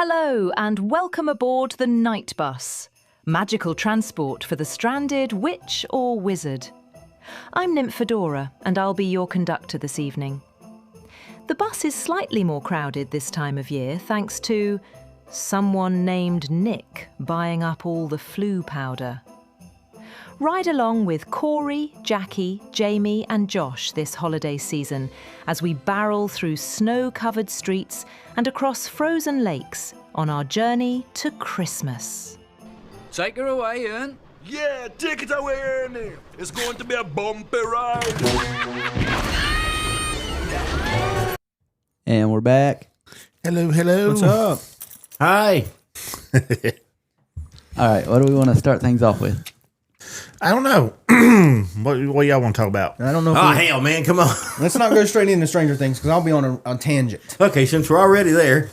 Hello and welcome aboard the Night Bus, magical transport for the stranded witch or wizard. I'm Nymphadora and I'll be your conductor this evening. The bus is slightly more crowded this time of year thanks to someone named Nick buying up all the flu powder. Ride along with Corey, Jackie, Jamie and Josh this holiday season as we barrel through snow-covered streets and across frozen lakes on our journey to Christmas. Take her away, Ian. Yeah, take it away, Ernie. It's going to be a bumpy ride. And we're back. Hello, hello. What's up? Hi. All right, what do we want to start things off with? I don't know. what y'all want to talk about? I don't know. Oh, hell, man, come on. Let's not go straight into Stranger Things because I'll be on a tangent. Okay, since we're already there,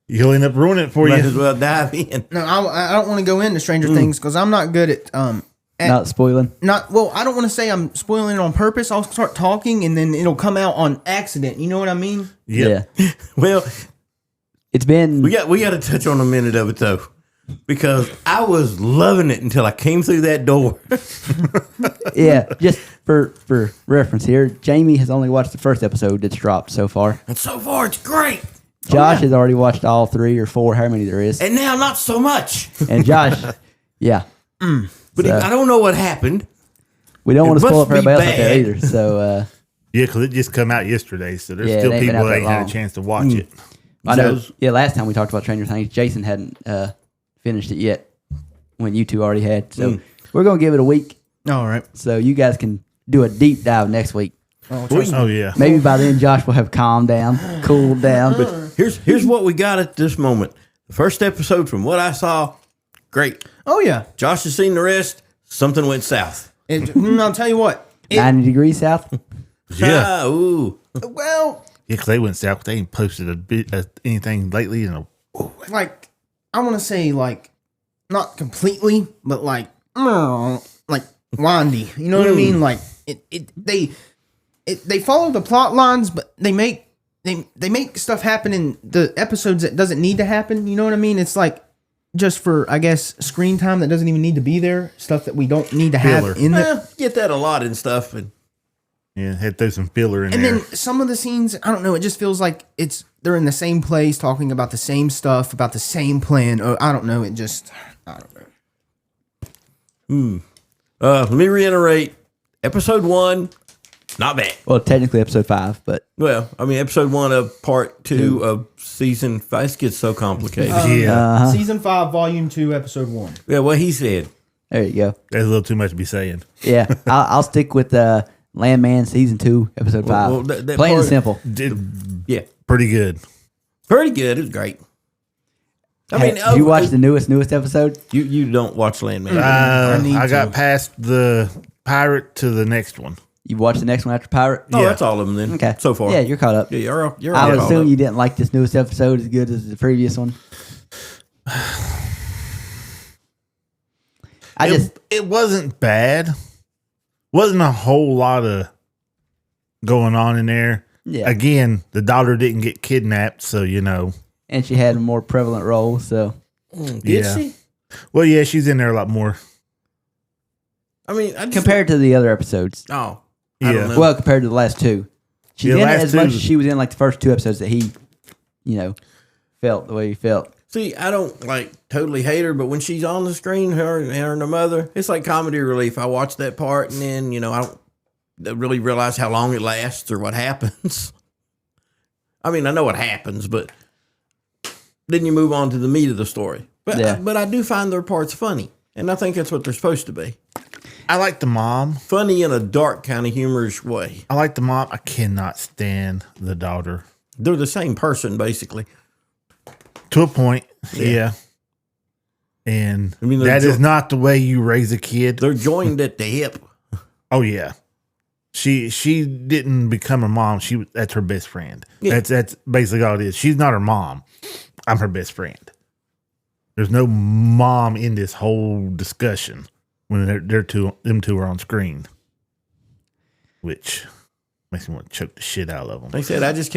You'll end up ruining it for might you. as well dive in. No, I don't want to go into Stranger Things because I'm not good at Not spoiling. I don't want to say I'm spoiling it on purpose. I'll start talking and then it'll come out on accident. You know what I mean? Yep. Yeah. Well, It's been... we got to touch on a minute of it, though, because I was loving it until I came through that door. Yeah, just for reference here, Jamie has only watched the first episode that's dropped so far. And so far, it's great. Josh has already watched all 3 or 4, however many there is. And now, not so much. And Josh, yeah. But So- I don't know what happened. We don't It want to spoil it must for be everybody else out there bad. either. So, Yeah, because it just come out yesterday, so there's Yeah, still it ain't been people out that that ain't had long. a chance to watch it. I know. So- Yeah, last time we talked about Stranger Things, Jason hadn't finished it yet when you two already had. So we're going to give it a week All right. so you guys can do a deep dive next week. Oh, yeah. Maybe by then Josh will have calmed down, cooled down. But Here's what we got at this moment. The first episode, from what I saw, great. Oh yeah. Josh has seen the rest. Something went south. I'll tell you what. 90 degrees south. Yeah. Ah, ooh. Well, Yeah, because they went south. They ain't posted a bit anything lately. like I want to say like not completely, but like windy. You know what I mean? Like they follow the plot lines, but they make stuff happen in the episodes that doesn't need to happen. You know what I mean? It's like just for, I guess, screen time that doesn't even need to be there. Stuff that we don't need to have Filler. in there. Well, get that a lot and stuff. And Yeah, had to throw some filler in And there. then some of the scenes, I don't know, it just feels like they're in the same place talking about the same stuff, about the same plan. Or I don't know, I don't know. let me reiterate: episode 1, not bad. Well, technically episode 5, but Well, I mean, episode 1 of part 2 of season 5. This gets so complicated. yeah, Season 5, Volume 2, Episode 1. Yeah, what he said. there you go. that's a little too much to be saying. Yeah, I'll stick with Landman season 2, episode 5. well, that Plain and part- simple. Yeah, Pretty good. pretty good. It was great. I Hey, mean, did you watch the newest episode? You don't watch Landman. I got past the pirate to the next one. You watched the next one after Pirate? Oh, yeah. that's all of them then. Okay. So far. Yeah, you're caught up. Yeah, you're I all would caught assume up. you didn't like this newest episode as good as the previous one. It wasn't bad. Wasn't a whole lot of going on in there. Yeah. Again, the daughter didn't get kidnapped, so And she had a more prevalent role, so. Did yeah. she? Well, yeah, she's in there a lot more. I mean, I just, Compared to the other episodes. Oh, Yeah. I don't know. Well, compared to the last 2. She's Yeah, in it last as much two- as she was in like the first 2 episodes that he, felt the way he felt. See, I don't like totally hate her, but when she's on the screen, her and her mother, it's like comedy relief. I watch that part, and then I don't really realize how long it lasts or what happens. I mean, I know what happens, but then you move on to the meat of the story. But Yeah. but I do find their parts funny, and I think that's what they're supposed to be. I like the mom. Funny in a dark kind of humorous way. I like the mom. I cannot stand the daughter. They're the same person, basically. To a point, yeah. And I mean, that they're is not the way you raise a kid. They're joined at the hip. Oh yeah, she didn't become a mom. That's her best friend. Yeah. That's basically all it is. She's not her mom. I'm her best friend. There's no mom in this whole discussion when them two are on screen. Which Makes me want to choke the shit out of them. Like I said, I just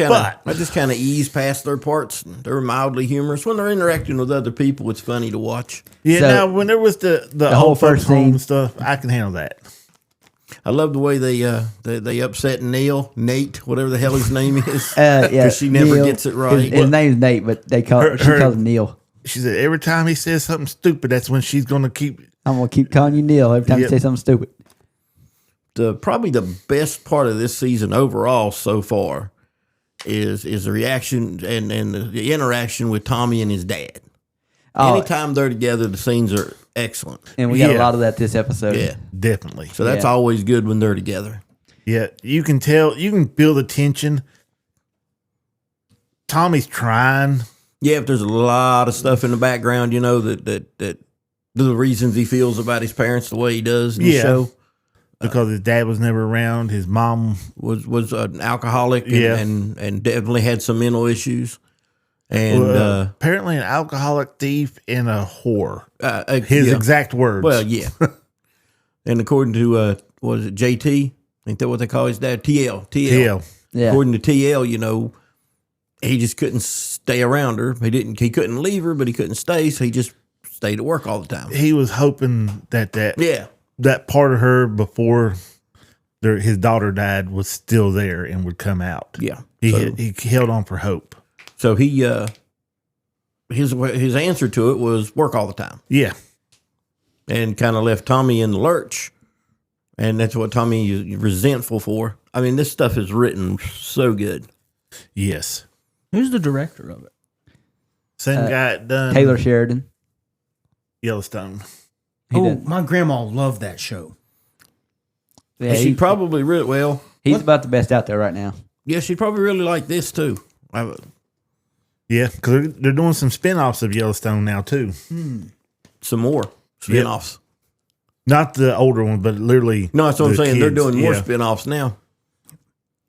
kind of ease past their parts. They're mildly humorous. When they're interacting with other people, it's funny to watch. Yeah, So, now when there was the whole whole first first home scene. stuff, I can handle that. I love the way they upset Nate, whatever the hell his name is. Yeah, Because she never Neil. gets it right. His name's Nate, but she calls him Neil. She said every time he says something stupid, that's when she's going to keep. I'm gonna keep calling you Neil every time you Yep. say something stupid. Probably the best part of this season overall so far is the reaction and the interaction with Tommy and his dad. Oh, Anytime they're together, the scenes are excellent. and we got a Yeah. lot of that this episode. Yeah. Definitely. So that's Yeah. always good when they're together. Yeah, you can tell, you can feel the tension. Tommy's trying. Yeah, if there's a lot of stuff in the background, that the reasons he feels about his parents the way he does in the Yeah. show Because his dad was never around. His mom, was an alcoholic Yeah. and definitely had some mental issues. And apparently an alcoholic, thief, and a whore. his His exact words. Well, yeah. And according to what is it, JT? Ain't that what they call his dad? TL. TL. Yeah. According to TL, he just couldn't stay around her. He couldn't leave her, but he couldn't stay, so he just stayed at work all the time. He was hoping that Yeah. that part of her before his daughter died was still there and would come out. Yeah. He held on for hope. So his answer to it was work all the time, Yeah. and kind of left Tommy in the lurch, and that's what Tommy is resentful for. I mean, this stuff is written so good. Yes. Who's the director of it? Same guy that done Taylor Sheridan. Yellowstone. He Oh, did. my grandma loved that show. Yeah, She'd probably really well. he's about the best out there right now. Yeah, she'd probably really like this too. Yeah, because they're doing some spinoffs of Yellowstone now too. Some more spinoffs. Not the older one, but literally. No, that's what I'm the saying. They're kids. doing more Yeah. spinoffs now.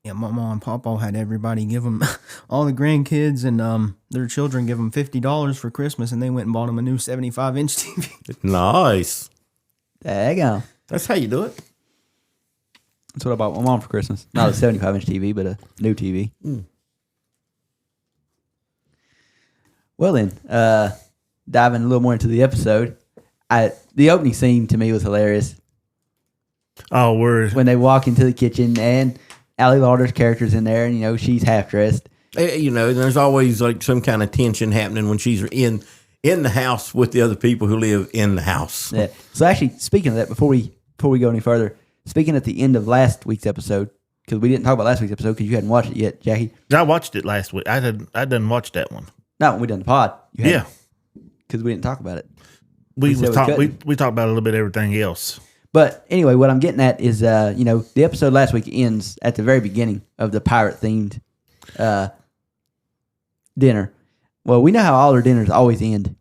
Yeah, my mom and papa had everybody give them, all the grandkids and their children give them $50 for Christmas, and they went and bought them a new 75-inch TV. Nice. There you go. That's how you do it. That's what I bought my mom for Christmas. Not a 75-inch TV, but a new TV. Well then, diving a little more into the episode, the opening scene to me was hilarious. Oh, When they walk into the kitchen and Allie Lauder's character's in there, and she's half dressed. There's always like some kind of tension happening when she's in the house with the other people who live in the house. Yeah. So actually, speaking of that, before we go any further, speaking at the end of last week's episode, because we didn't talk about last week's episode because you hadn't watched it yet, Jackie. I watched it last week. I didn't watch that one. Not when we done the pod. You Yeah, because we didn't talk about it. we said talked couldn't. we talked about a little bit of everything else. But anyway, what I'm getting at is, the episode last week ends at the very beginning of the pirate themed dinner. Well, we know how all our dinners always end.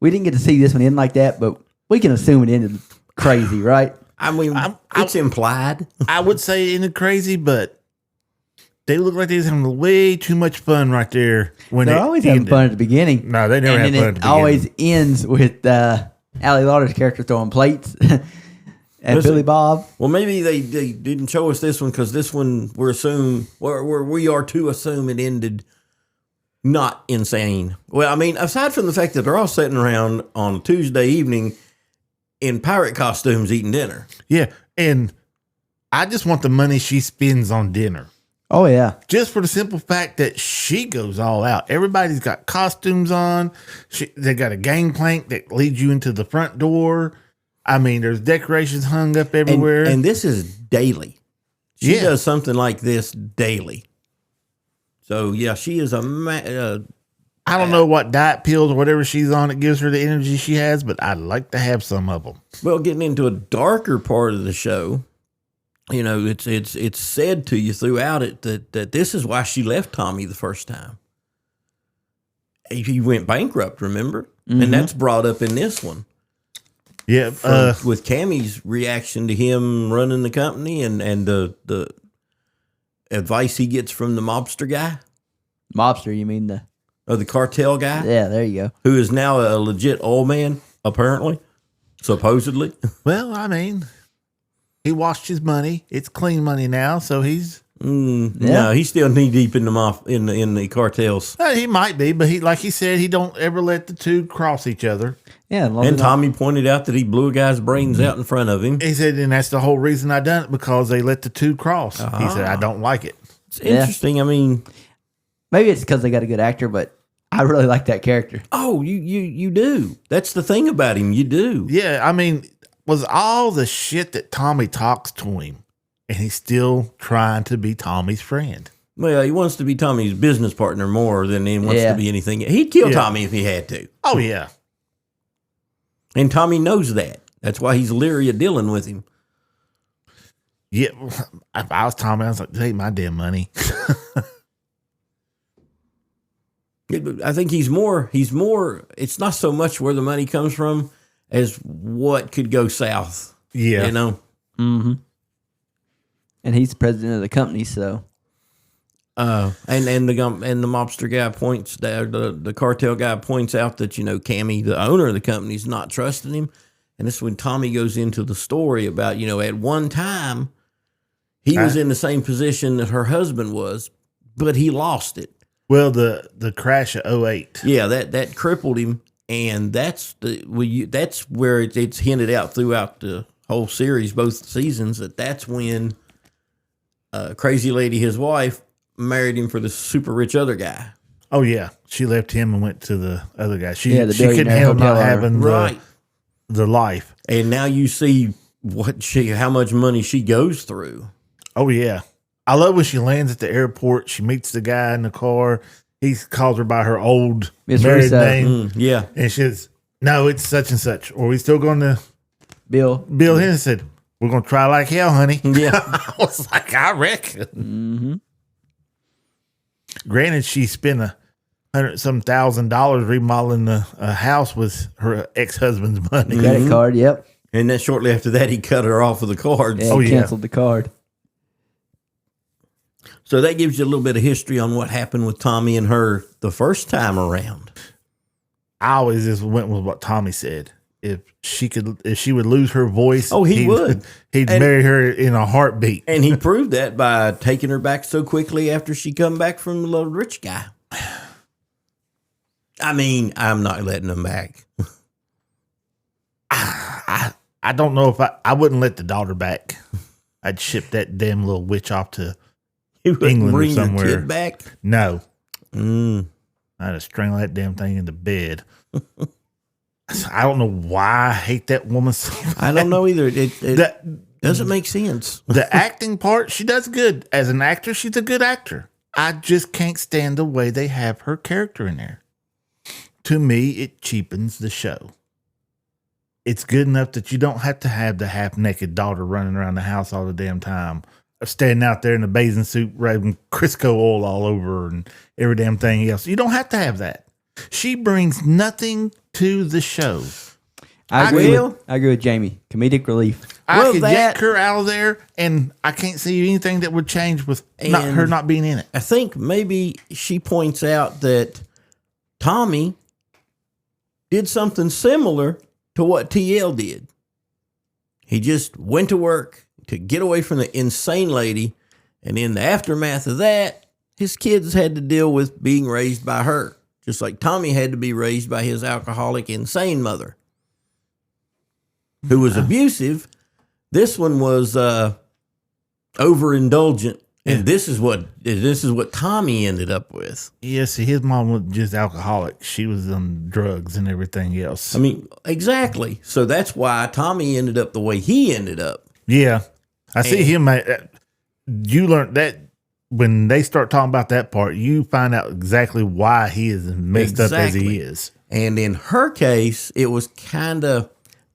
We didn't get to see this one end like that, but we can assume it ended crazy, right? I mean, it's implied. I would say it ended crazy, but they look like they was having way too much fun right there. When They're it always having ended. fun at the beginning. No, they never and have then fun at it the beginning. always ends with Allie Lauder's character throwing plates and Listen. Billy Bob. Well, maybe they didn't show us this one because this one we are to assume it ended not insane. Well, I mean, aside from the fact that they're all sitting around on a Tuesday evening in pirate costumes eating dinner. Yeah, and I just want the money she spends on dinner. Oh yeah, Just for the simple fact that she goes all out. Everybody's got costumes on. They got a gangplank that leads you into the front door. I mean, there's decorations hung up everywhere. And this is daily. She Yeah. does something like this daily. So, yeah, she is I don't know what diet pills or whatever she's on that gives her the energy she has, but I'd like to have some of them. well, getting into a darker part of the show, it's said to you throughout it that this is why she left Tommy the first time. He went bankrupt, remember? Mm-hmm. And that's brought up in this one. Yeah, With Cammy's reaction to him running the company and the advice he gets from the mobster guy, mobster. You mean the? or the cartel guy, Yeah, there you go. who is now a legit old man, apparently, supposedly. well, I mean, he washed his money. It's clean money now, so he's No, he's still knee deep in the cartels. He might be, but like he said, he don't ever let the two cross each other. Yeah, And Tommy pointed out that he blew a guy's brains out in front of him. He said, and that's the whole reason I done it, because they let the two cross. He said, I don't like it. It's interesting. I mean, maybe it's because they got a good actor, but I really like that character. oh, you do. That's the thing about him. You do. Yeah, I mean, was all the shit that Tommy talks to him, and he's still trying to be Tommy's friend. Well, he wants to be Tommy's business partner more than he wants to be anything. He'd kill Tommy if he had to. Oh, yeah. And Tommy knows that. That's why he's leery of dealing with him. Yeah, if I was Tommy, I was like, take my damn money. I think he's more, it's not so much where the money comes from as what could go south. Yeah. You know? Mm-hmm. And he's the president of the company, so. And the mobster guy the cartel guy points out that, Cammy, the owner of the company, is not trusting him. And this is when Tommy goes into the story about, at one time he was in the same position that her husband was, but he lost it. Well, the crash of 2008. Yeah, that crippled him, and that's where it's hinted out throughout the whole series, both seasons, that's when Crazy Lady, his wife, married him for the super rich other guy. Oh, yeah. She left him and went to the other guy. She the couldn't billionaire handle hotel not owner. having the life. And now you see how much money she goes through. Oh, yeah. I love when she lands at the airport. She meets the guy in the car. He calls her by her old Miss married Russo. name. Yeah. And she says, no, it's such and such. Or we still going to Bill Henson said, we're going to try like hell, honey. Yeah. I was like, I reckon. Mm-hmm. Granted, she spent $100,000 remodeling a house with her ex-husband's money. Credit card, yep. And then shortly after that, he cut her off with the cards. Yeah, canceled the card. So that gives you a little bit of history on what happened with Tommy and her the first time around. I always just went with what Tommy said. If she would lose her voice, he would. He'd marry her in a heartbeat. And he proved that by taking her back so quickly after she come back from the little rich guy. I mean, I'm not letting him back. I don't know if I wouldn't let the daughter back. I'd ship that damn little witch off to England or somewhere. Your kid back? No. I'd have strangled that damn thing into bed. I don't know why I hate that woman so much. I don't know either. It doesn't make sense. The acting part, she does good. As an actor, she's a good actor. I just can't stand the way they have her character in there. To me, it cheapens the show. It's good enough that you don't have to have the half-naked daughter running around the house all the damn time, or standing out there in a bathing suit, rubbing Crisco oil all over and every damn thing else. You don't have to have that. She brings nothing to the show. I agree with Jamie. Comedic relief. I could yank her out of there, and I can't see anything that would change with her not being in it. I think maybe she points out that Tommy did something similar to what TL did. He just went to work to get away from the insane lady, and in the aftermath of that, his kids had to deal with being raised by her, just like Tommy had to be raised by his alcoholic, insane mother, who was abusive. This one was overindulgent, and this is what Tommy ended up with. Yeah, see, his mom was just alcoholic. She was on drugs and everything else. I mean, exactly. So that's why Tommy ended up the way he ended up. Yeah, I see him. You learned that when they start talking about that part, you find out exactly why he is messed up as he is. And in her case, it was kind of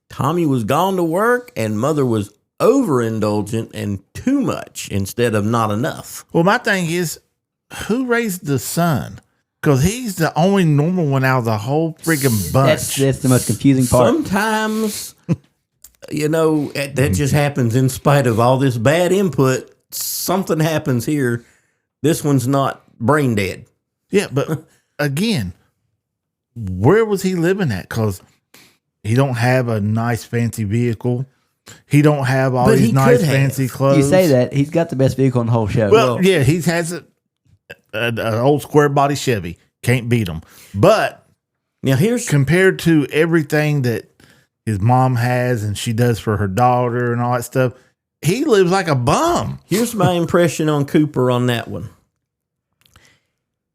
Tommy was gone to work and mother was overindulgent and too much instead of not enough. Well, my thing is, who raised the son? Because he's the only normal one out of the whole freaking bunch. That's the most confusing part. Sometimes, that just happens in spite of all this bad input. Something happens here. This one's not brain dead. Yeah, but again, where was he living at? Because he don't have a nice fancy vehicle. He don't have all But these he nice could have. fancy clothes. You say that he's got the best vehicle in the whole show. Well, yeah, he has an old square body Chevy. Can't beat him. But Now here's compared to everything that his mom has and she does for her daughter and all that stuff, he lives like a bum. Here's my impression on Cooper on that one.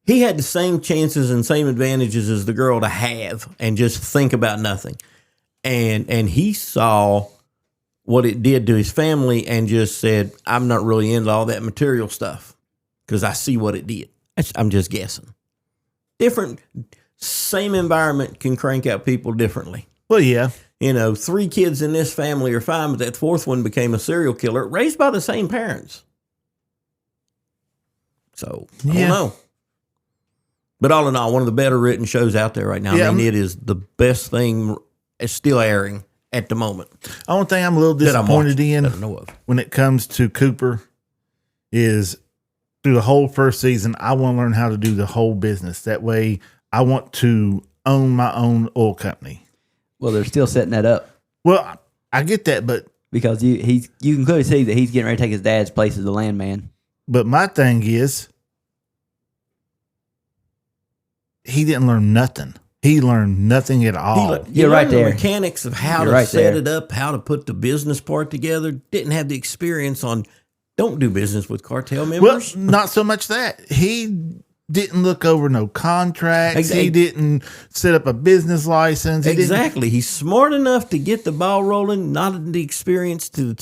He had the same chances and same advantages as the girl to have and just think about nothing. And he saw what it did to his family and just said, I'm not really into all that material stuff because I see what it did. I'm just guessing. Different, same environment can crank out people differently. Well, yeah. 3 kids in this family are fine, but that 4th one became a serial killer raised by the same parents. So, I don't know. But all in all, one of the better written shows out there right now. Yeah, I mean, it is the best thing. It's still airing at the moment. Only thing I'm a little That I'm disappointed watching, in that I know of. when it comes to Cooper is through the whole first season, I want to learn how to do the whole business. That way, I want to own my own oil company. well, they're still setting that up Well, I get that, but because you can clearly see that he's getting ready to take his dad's place as the landman. my thing is, he didn't learn nothing. He learned nothing at all. You You're right learn the there. mechanics of how You're to right set there. it up, how to put the business part together. Didn't have the experience on. Don't do business with cartel Well, members. not so much that. He didn't look over no contracts. Exactly. He didn't set up a business license. He didn't- Exactly. He's smart enough to get the ball rolling, not the experience to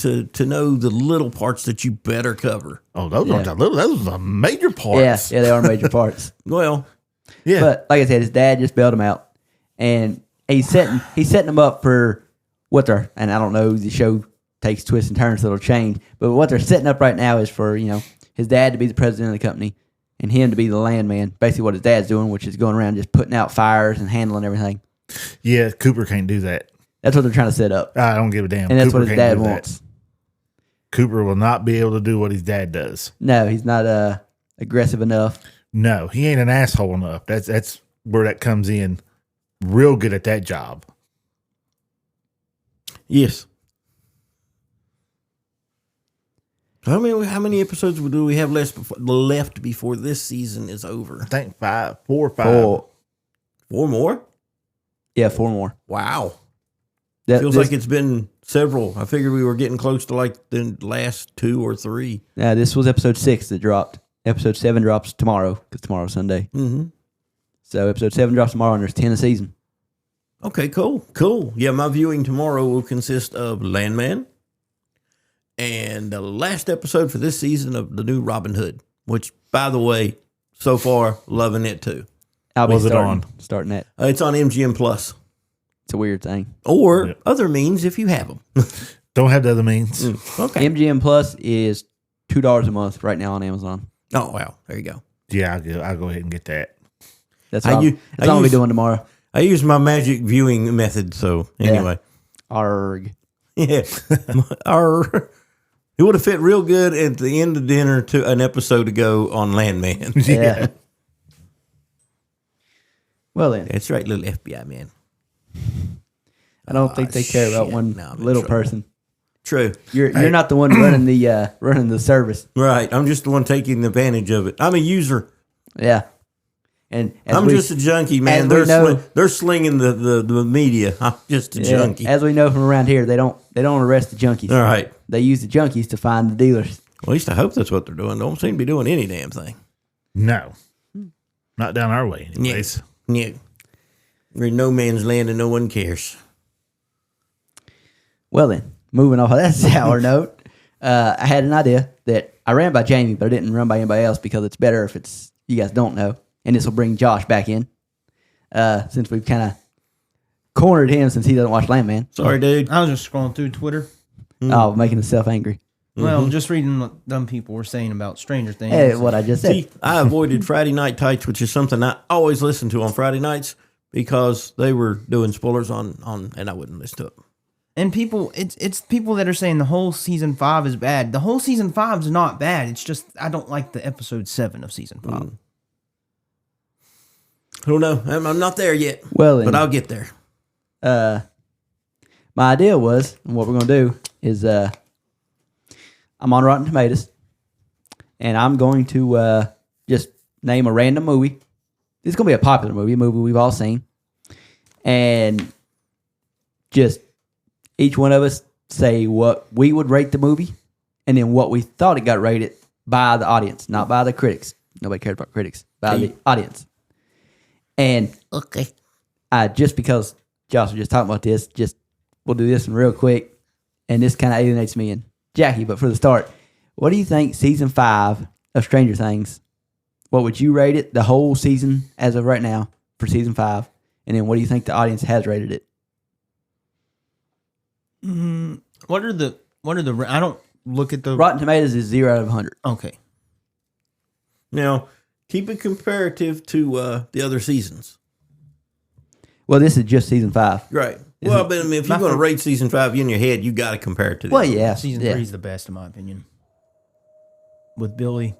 know the little parts that you better cover. Oh, those Yeah. aren't the little. Those are the major parts. Yeah, they are major parts. Well, Yeah. But like I said, his dad just bailed him out, and he's setting him up for what they're. And I don't know, the show takes twists and turns, so it'll change. But what they're setting up right now is for his dad to be the president of the company, and him to be the landman. Basically, what his dad's doing, which is going around just putting out fires and handling everything. Yeah, Cooper can't do that. That's what they're trying to set up, I don't give a damn. and that's Cooper what his can't dad do that. wants. Cooper will not be able to do what his dad does. No, he's not aggressive enough. No, he ain't an asshole enough. That's where that comes in. Real good at that job. yes. How many episodes do we have left before this season is over? I think 4 or 5. 4, 4 more? yeah, 4 more. Wow. That, Feels this, like it's been several. I figured we were getting close to like the last 2 or 3. this was episode 6 that dropped. Episode 7 drops tomorrow because tomorrow's Sunday. Mm-hmm. So episode 7 drops tomorrow, and there's 10 a season. Okay, cool. Yeah, my viewing tomorrow will consist of Landman and the last episode for this season of the new Robin Hood, which, by the way, so far, loving it too. I'll be Was it starting that. It's on MGM Plus It's a weird thing. or other means if you have them. Don't have the other means. Okay. MGM Plus is $2 a month right now on Amazon. Oh, wow. There you go. Yeah, I'll go ahead and get that. That's I all, u- that's I all I'll be use- doing tomorrow. I use my magic viewing method, so anyway. Arg. Yeah. It would have fit real good at the end of dinner to an episode ago on Landman. Yeah. Well then, That's right, little FBI man. I don't think they care about shit. one No, I'm in little trouble. person. True. You're not the one running the service. Right. I'm just the one taking advantage of it. I'm a user. Yeah. And as I'm we- just a junkie, as man. we They're know- they're slinging the media. I'm just a yeah, junkie. as we know from around here, they don't arrest the junkies. All right. They use the junkies to find the dealers. Well, at least I hope that's what they're doing. Don't seem to be doing any damn thing. No. Not down our way, anyways. Yeah. We're in no man's land and no one cares. Well then, moving off of that sour note, I had an idea that I ran by Jamie, but I didn't run by anybody else because it's better if it's you guys don't know, and this will bring Josh back in since we've kind of cornered him since he doesn't watch Landman. Sorry, dude. I was just scrolling through Twitter. Oh, making himself angry. Well, just reading what dumb people were saying about Stranger Things. Hey, what I just said. See, I avoided Friday Night Tights, which is something I always listen to on Friday nights because they were doing spoilers on and I wouldn't listen to it. And people, it's people that are saying the whole season 5 is bad. The whole season 5 is not bad. It's just I don't like the episode 7 of season 5. I don't know. I'm not there yet. Well, then, but I'll get there. my idea was, and what we're gonna do is I'm on Rotten Tomatoes, and I'm going to just name a random movie. It's going to be a popular movie, a movie we've all seen, and just each one of us say what we would rate the movie, and then what we thought it got rated by the audience, not by the critics. Nobody cares about critics, by the audience. And Okay. just because Josh was just talking about this, we'll do this one real quick, and this kind of alienates me and Jackie. But for the start, what do you think season 5 of Stranger Things? What would you rate it, the whole season as of right now for season 5? And then what do you think the audience has rated it? What are the? I don't look at the Rotten Tomatoes is 0 out of 100. Okay. Now, keep it comparative to the other seasons. Well, this is just season 5. Right. Well, but I mean, if you're going to rate season 5 in your head, you got to compare it to this. Well, yeah. Season yeah. 3 is the best in my opinion. With Billy,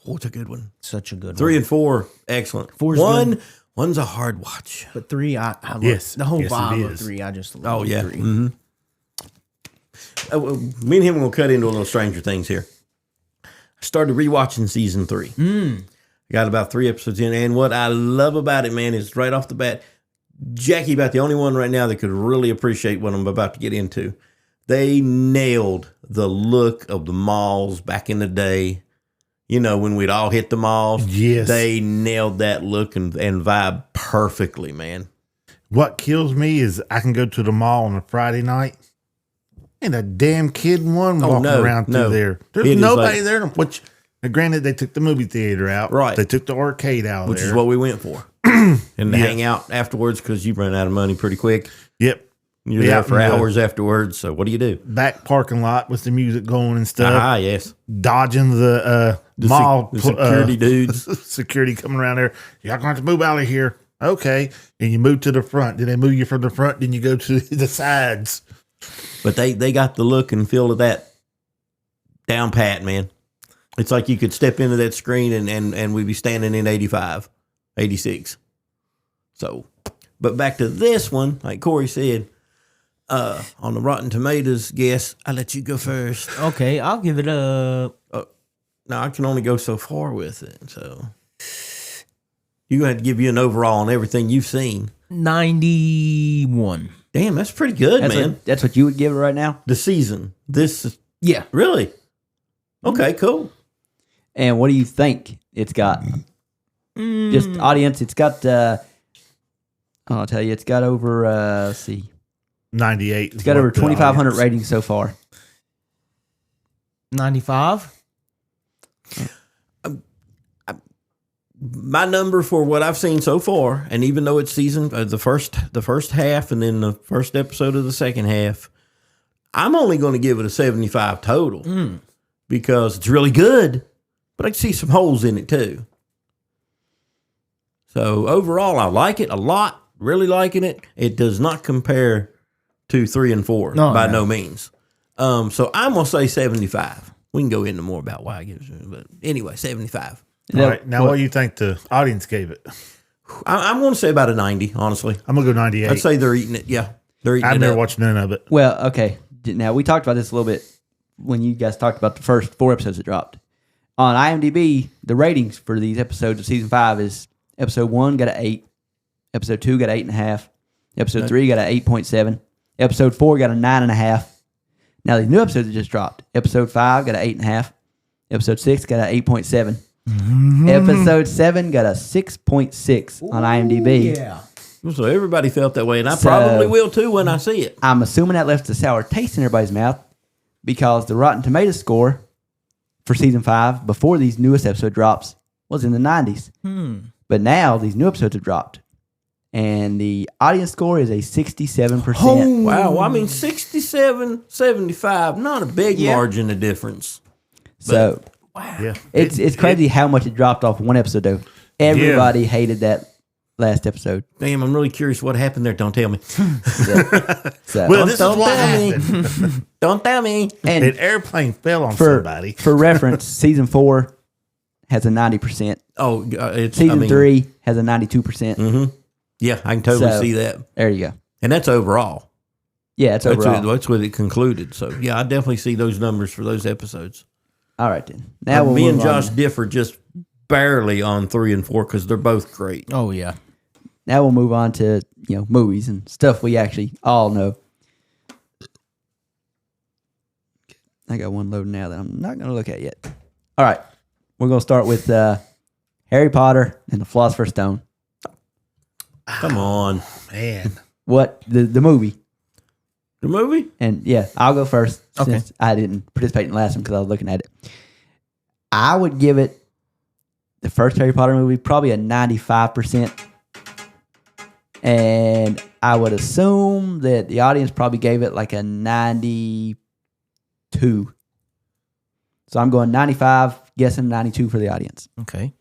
Oh, it's a good one. such a good 3 one. and 4, excellent. 4's One's a hard watch. But 3, I love Yes. the whole Yes, it vibe of is. 3. I just love Oh, yeah. 3. Mm-hmm. Me and him are going to cut into a little Stranger Things here. I started rewatching season 3. Got about 3 episodes in, and what I love about it, man, is right off the bat, Jackie about the only one right now that could really appreciate what I'm about to get into. They nailed the look of the malls back in the day. You know, when we'd all hit the malls. Yes. They nailed that look and vibe perfectly, man. What kills me is I can go to the mall on a Friday night. Ain't a damn kid in one walking around through there. There's It is nobody like- there. Which, granted, they took the movie theater out. Right. They took the arcade out Which there. is what we went for. And to Yeah. hang out afterwards because you run out of money pretty quick. Yep. You're Yeah, there for yeah. hours afterwards. So what do you do? Back parking lot with the music going and stuff. Ah, yes. Dodging the mall the security dudes. security coming around there. Y'all gonna have to move out of here. Okay. And you move to the front. Then they move you from the front. Then you go to the sides. But they got the look and feel of that down pat, man. It's like you could step into that screen and we'd be standing in 85, 86. So, but back to this one, like Corey said, on the Rotten Tomatoes guess, I let you go first. Okay, I'll give it a Now I can only go so far with it, so you're gonna have to give you an overall on everything you've seen. 91. Damn, that's pretty good, man. That's what you would give it right now? The season, this is Yeah. really okay, cool. And what do you think it's got? Just audience, it's got, I'll tell you, it's got over, let's see. 98. It's got over 2,500 ratings so far. 95. My number for what I've seen so far, and even though it's season the first half and then the first episode of the second half, I'm only going to give it a 75 total because it's really good, but I can see some holes in it too. So overall, I like it a lot. Really liking it. It does not compare to 3 and 4 by no means. So I'm gonna say 75. We can go into more about why I give it, but anyway, 75. All right. Now, what do you think the audience gave it? I'm going to say about a 90, honestly. I'm going to go 98. I'd say they're eating it. Yeah. They're eating I've it never up. watched none of it. Well, okay. Now, we talked about this a little bit when you guys talked about the first 4 episodes that dropped. On IMDb, the ratings for these episodes of season 5 is episode 1 got an 8, episode 2 got an 8.5, episode 3 got an 8.7, episode 4 got a 9.5. Now, these new episodes that just dropped, episode 5 got an 8.5, episode 6 got an 8.7. Episode 7 got a 6.6 on IMDb. Yeah. So everybody felt that way, and I So- probably will too when I see it. I'm assuming that left a sour taste in everybody's mouth because the Rotten Tomatoes score for season 5 before these newest episode drops was in the 90s. But now these new episodes have dropped, and the audience score is a 67%. Wow. Well, I mean, 67, 75, not a big margin of difference. So Yeah. it's crazy how much it dropped off one episode though. Everybody hated that last episode. Damn, I'm really curious what happened there. Don't tell me. So Well, this is don't what tell me. happened. Don't tell me. and An airplane fell on for somebody. for reference, season 4 has a 90%. Oh, it's Season 3 has a 92%. Yeah, I can totally So- see that. There you go. And that's overall. Yeah, it's overall. That's what it concluded. So yeah, I definitely see those numbers for those episodes. All right then. Now we'll me and move on. Josh differ just barely on 3 and 4 because they're both great. Oh yeah. Now we'll move on to movies and stuff we actually all know. I got one loading now that I'm not going to look at yet. All right, we're going to start with Harry Potter and the Philosopher's Stone. Come on, Man. What the movie? the movie. And yeah, I'll go first Okay. since I didn't participate in the last one because I was looking at it. I would give it the first Harry Potter movie probably a 95%. And I would assume that the audience probably gave it like a 92. So I'm going 95, guessing 92 for the audience. Okay.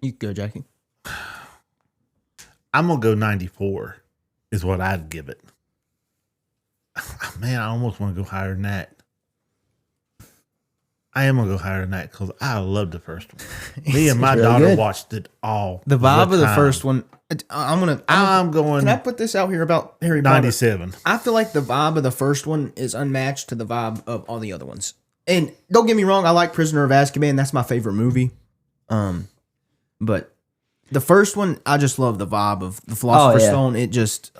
You go, Jackie. I'm going to go 94 is what I'd give it. Man, I almost want to go higher than that. I am going to go higher than that because I love the first one. Me and my really daughter good. watched it all. The vibe of the time. first one. I'm going Can I put this out here about Harry Potter? 97. I feel like the vibe of the first one is unmatched to the vibe of all the other ones. And don't get me wrong, I like Prisoner of Azkaban. That's my favorite movie. But the first one, I just love the vibe of the Philosopher's yeah. Stone. It just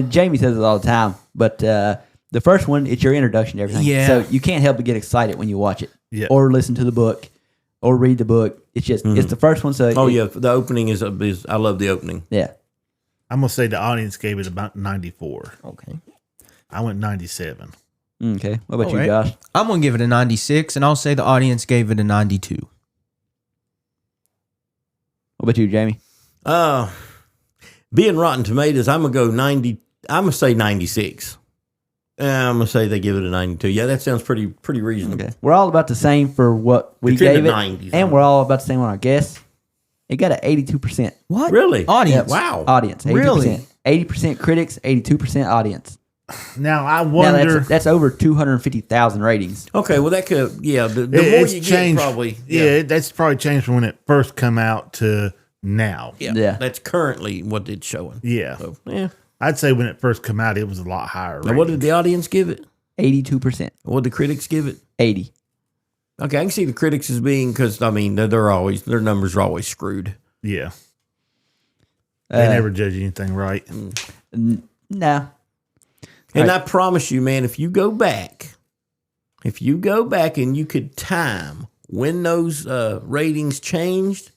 Jamie says it all the time, but the first one, it's your introduction to everything. Yeah. So you can't help but get excited when you watch it. Yeah. Or listen to the book or read the book. It's just, it's the first one. So Oh yeah, the opening is I love the opening. Yeah. I'm going to say the audience gave it about 94. okay. I went 97. Okay. What about you, All right. Josh? I'm gonna give it a 96, and I'll say the audience gave it a 92. What about you, Jamie? Being Rotten Tomatoes, I'm gonna go 90. I'm gonna say 96. I'm gonna say they give it a 92. Yeah, that sounds pretty reasonable. Okay. We're all about the same for what we It's in gave the it. 90s, And huh? we're all about the same on our guess. It got an 82% What? Really? Audience? Wow. audience. 82%. Really? 80% critics, 82% audience. Now, I Now, wonder. that's over 250,000 ratings. Okay, well that could the more it's you changed. get, probably That's probably changed from when it first come out to now. Yeah. That's currently what it's showing. Yeah. So yeah. I'd say when it first come out, it was a lot higher. Now, what did the audience give it? 82%. What did the critics give it? 80. Okay, I can see the critics as being because I mean they're always their numbers are always screwed. Yeah. They never judge anything right. No. And Right. I promise you, man, if you go back and you could time when those ratings changed,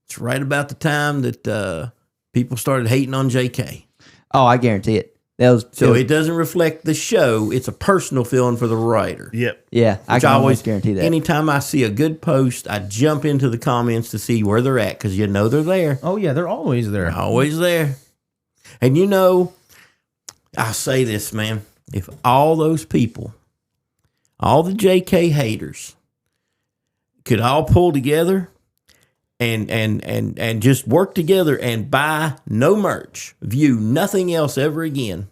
it's right about the time that people started hating on JK. Oh, I guarantee it. So it doesn't reflect the show. It's a personal feeling for the writer. Yep. yeah, I Which can I always guarantee that. Anytime I see a good post, I jump into the comments to see where they're at because you know they're there. Oh yeah, they're always there. Always there. And you know, I'll say this, man. If all those people, all the JK haters, could all pull together and just work together and buy no merch, view nothing else ever again,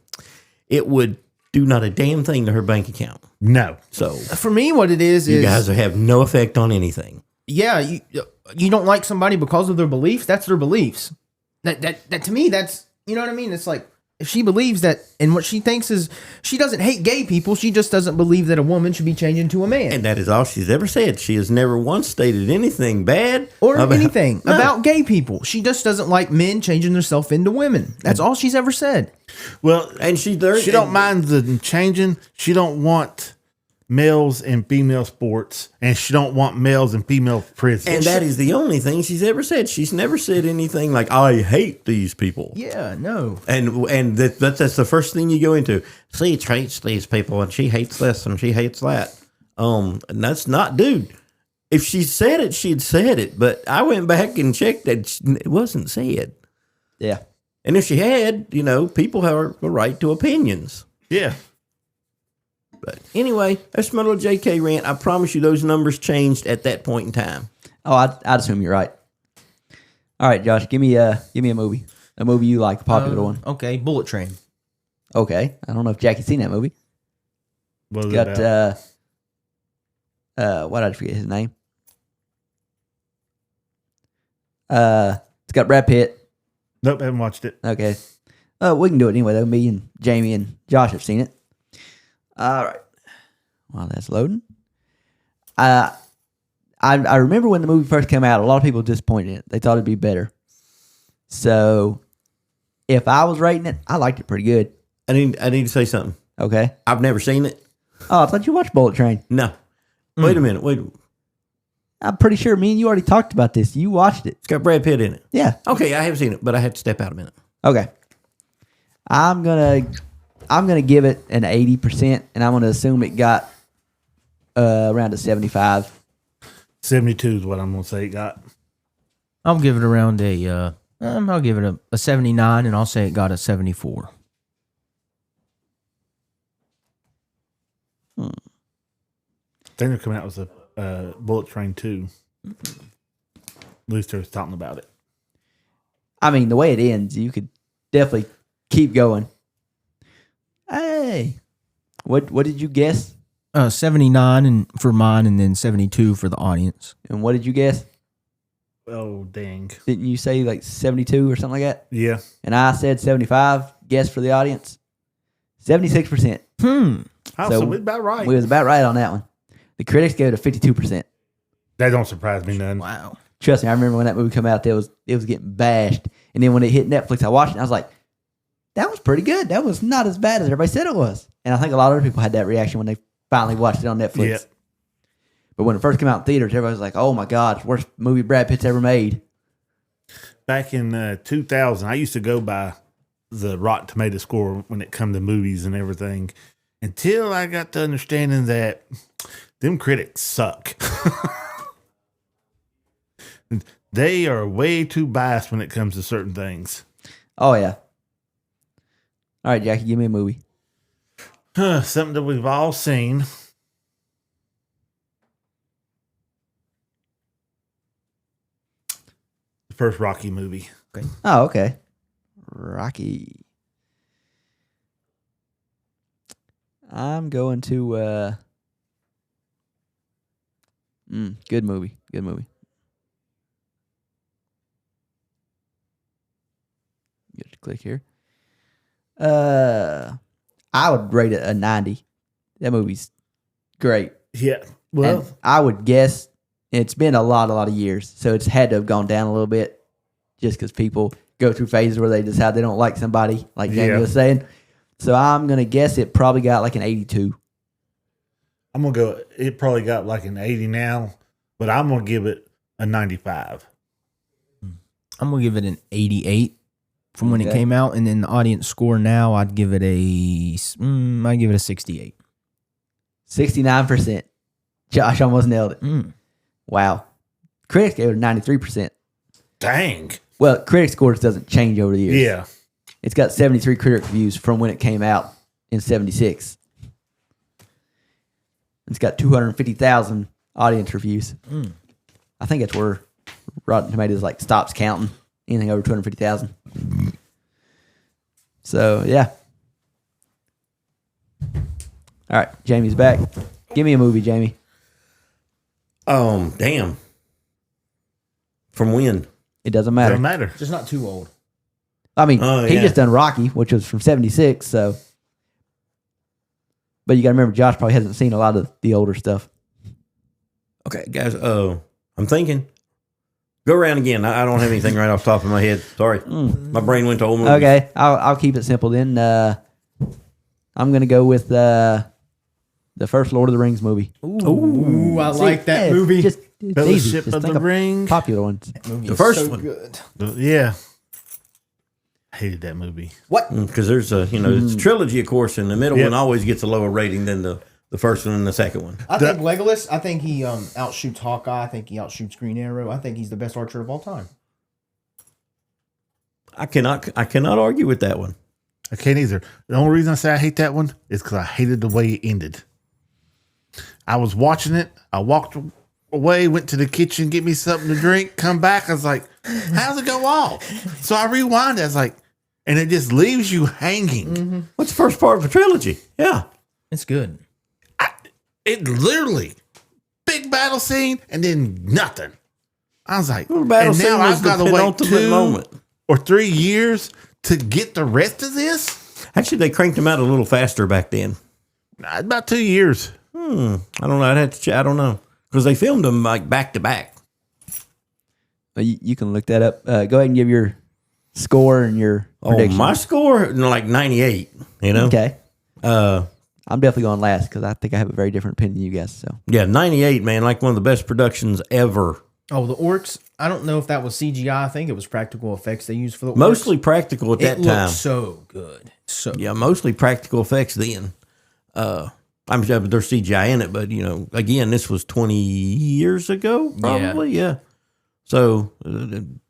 it would do not a damn thing to her bank account. No. So For me, what it is you guys have no effect on anything. yeah, you don't like somebody because of their beliefs. That's their beliefs. That to me, that's, you know what I mean. It's like if she believes that, and what she thinks is she doesn't hate gay people. She just doesn't believe that a woman should be changed into a man And that is all she's ever said. She has never once stated anything bad or about anything No. about gay people. She just doesn't like men changing themselves into women. That's all she's ever said. Well, And she don't mind the changing. She don't want males in female sports, and she don't want males in female prisons. And that is the only thing she's ever said. She's never said anything like, I hate these people. Yeah, no. And that's the first thing you go into. She hates these people and she hates this and she hates that. And that's not, dude. If she said it, she'd said it. But I went back and checked that it wasn't said. Yeah. And if she had, people have a right to opinions. yeah. But anyway, that's my little JK rant. I promise you those numbers changed at that point in time. Oh, I'd assume you're right. All right, Josh, give me a movie. A movie you like, a popular one. Okay, Bullet Train. Okay. I don't know if Jackie's seen that movie. What was it Got about? what did I forget his name? It's got Brad Pitt. Nope, haven't watched it. Okay. We can do it anyway, though. Me and Jamie and Josh have seen it. All right. While that's loading. I remember when the movie first came out, a lot of people were disappointed in it. They thought it'd be better. So, if I was rating it, I liked it pretty good. I need to say something. Okay. I've never seen it. Oh, I thought you watched Bullet Train. No. Wait a minute. Wait. I'm pretty sure me and you already talked about this. You watched it. It's got Brad Pitt in it. Yeah. Okay, I have seen it, but I had to step out a minute. Okay. I'm gonna give it an 80%, and I'm gonna assume it got around a 75. 72 is what I'm gonna say it got. I'll give it around I'll give it a 79, and I'll say it got a 74. I think they're coming out with a Bullet Train 2. At least they're talking about it. I mean, the way it ends, you could definitely keep going. Hey, what did you guess? 79 and for mine, and then 72 for the audience. And what did you guess? Oh, dang. Didn't you say like 72 or something like that? Yeah. And I said 75. Guess for the audience, 76%. Oh, So so we're about right. We was about right on that one. The critics gave it a 52%. That don't surprise me none. Wow. Trust me, I remember when that movie came out, it was getting bashed. And then when it hit Netflix, I watched it, and I was like, that was pretty good. That was not as bad as everybody said it was. And I think a lot of other people had that reaction when they finally watched it on Netflix. Yeah. But when it first came out in theaters, everybody was like, oh my God, it's the worst movie Brad Pitt's ever made. Back in 2000, I used to go by the Rotten Tomato score when it come to movies and everything, until I got the understanding that them critics suck. They are way too biased when it comes to certain things. Oh, yeah. All right, Jackie, give me a movie. Something that we've all seen. The first Rocky movie. Okay. Oh, okay. Rocky. I'm going to good movie. Good movie. Get to click here. I would rate it a 90. That movie's great. Yeah. Well, And I would guess it's been a lot of years, so it's had to have gone down a little bit just because people go through phases where they decide they don't like somebody, like Jamie was saying. So I'm going to guess it probably got like an 82. I'm going to go, it probably got like an 80 now, but I'm going to give it a 95. I'm going to give it an 88 from when it Okay. came out, and then the audience score now, I'd give it a 68. 69%. Josh almost nailed it. Mm. Wow. Critics gave it a 93%. Dang. Well, critic scores doesn't change over the years. Yeah. It's got 73 critic reviews from when it came out in 76. It's got 250,000 audience reviews. I think that's where Rotten Tomatoes like stops counting anything over 250,000. So, yeah. All right, Jamie's back. Give me a movie, Jamie. Damn. From when? It doesn't matter. Doesn't matter. Just not too old. I mean, Oh, he yeah. just done Rocky, which was from 76, so. But you got to remember, Josh probably hasn't seen a lot of the older stuff. Okay, guys. I'm thinking. Go around again. I don't have anything right off the top of my head. Sorry, my brain went to old movies. Okay, I'll keep it simple then. I'm going to go with the first Lord of the Rings movie. Ooh, I like that Yeah, movie. Just, it's Fellowship easy. Just of think the of Ring. popular ones. The first one, Good. Yeah. Hated that movie. because there's a it's a trilogy, of course, and the middle Yep. one always gets a lower rating than the first one and the second one. I think Legolas, I think he outshoots Hawkeye. I think he outshoots Green Arrow. I think he's the best archer of all time. I cannot argue with that one. I can't either. The only reason I say I hate that one is because I hated the way it ended. I was watching it. I walked away, went to the kitchen, get me something to drink, come back. I was like, how's it go off? So I rewind. I was like, and it just leaves you hanging. What's the first part of the trilogy? Yeah. It's good. It literally, big battle scene and then nothing. I was like, Well, the battle and scene now was I've got the to wait penultimate moment. 2 or 3 years to get the rest of this? Actually, they cranked them out a little faster back then. About 2 years. I don't know. I'd have to check. I don't know. Because they filmed them like back to back. Well, you can look that up. Go ahead and give your score and your prediction. My score, like 98, you know? Okay. I'm definitely going last because I think I have a very different opinion than you guys. So Yeah, 98, man. Like one of the best productions ever. Oh, the orcs. I don't know if that was CGI. I think it was practical effects they used for the orcs. Mostly practical at that It time. looked so good. So Yeah, mostly practical effects then. I'm sure there's CGI in it, but, you know, again, this was 20 years ago, probably. Yeah. So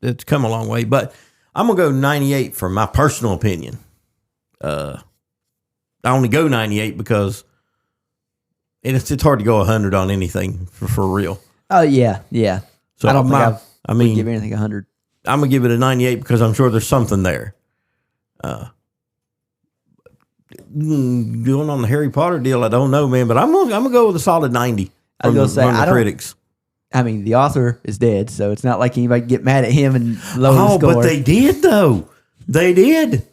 it's come a long way. But I'm going to go 98 for my personal opinion. I only go 98 because it's hard to go 100 on anything for real. oh yeah. So I don't think I I would mean, give anything 100. I'm going to give it a 98 because I'm sure there's something there. Going on the Harry Potter deal, I don't know, man, but I'm gonna go with a solid 90 I was from gonna the, say, from the I don't- critics. I mean, the author is dead, so it's not like anybody can get mad at him and lower the Oh, score. but they did though. They did.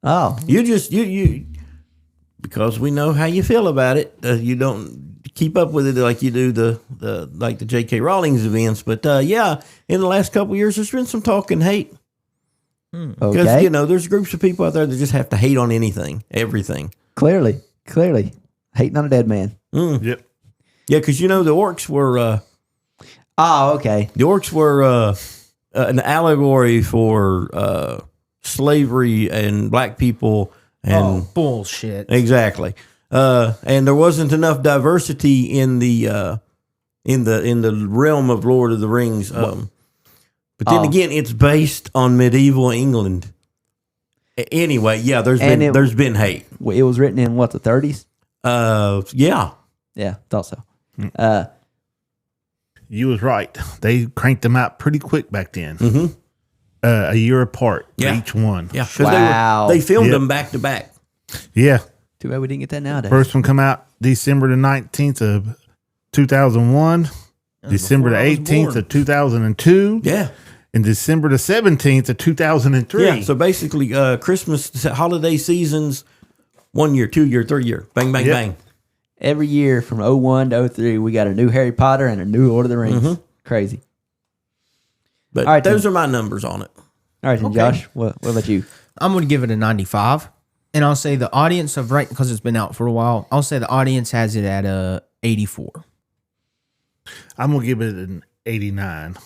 Oh, You because we know how you feel about it. You don't keep up with it like you do the like the J.K. Rowling's events. But yeah, in the last couple of years, there's been some talk and hate. Because okay. you know, there's groups of people out there that just have to hate on anything, everything. Clearly, hating on a dead man. Yep. Yeah, because you know the orcs were. Oh, okay. The orcs were an allegory for slavery and black people, and bullshit. exactly. And there wasn't enough diversity in the realm of Lord of the Rings. But then again, it's based on medieval England. Anyway, yeah, there's been hate. Well, it was written in what, the 30s? Yeah. Yeah, thought so. You was right. They cranked them out pretty quick back then. Mm-hmm. A year apart for Yeah. each one. Yeah. 'Cause Wow. they filmed Yep. them back to back. Yeah. Too bad we didn't get that nowadays. First one come out December the 19th of 2001. December the before I was 18th born. of 2002. Yeah. And December the 17th of 2003. Yeah. So basically, Christmas, holiday seasons, 1 year, 2 year, 3 year. Bang, bang, Yep. bang. Every year from 01 to 03, we got a new Harry Potter and a new Lord of the Rings. Mm-hmm. Crazy. But All right, those then. are my numbers on it. All right, then, Josh, what about you? I'm going to give it a 95. And I'll say the audience of right, because it's been out for a while, I'll say the audience has it at a 84. I'm going to give it an 89.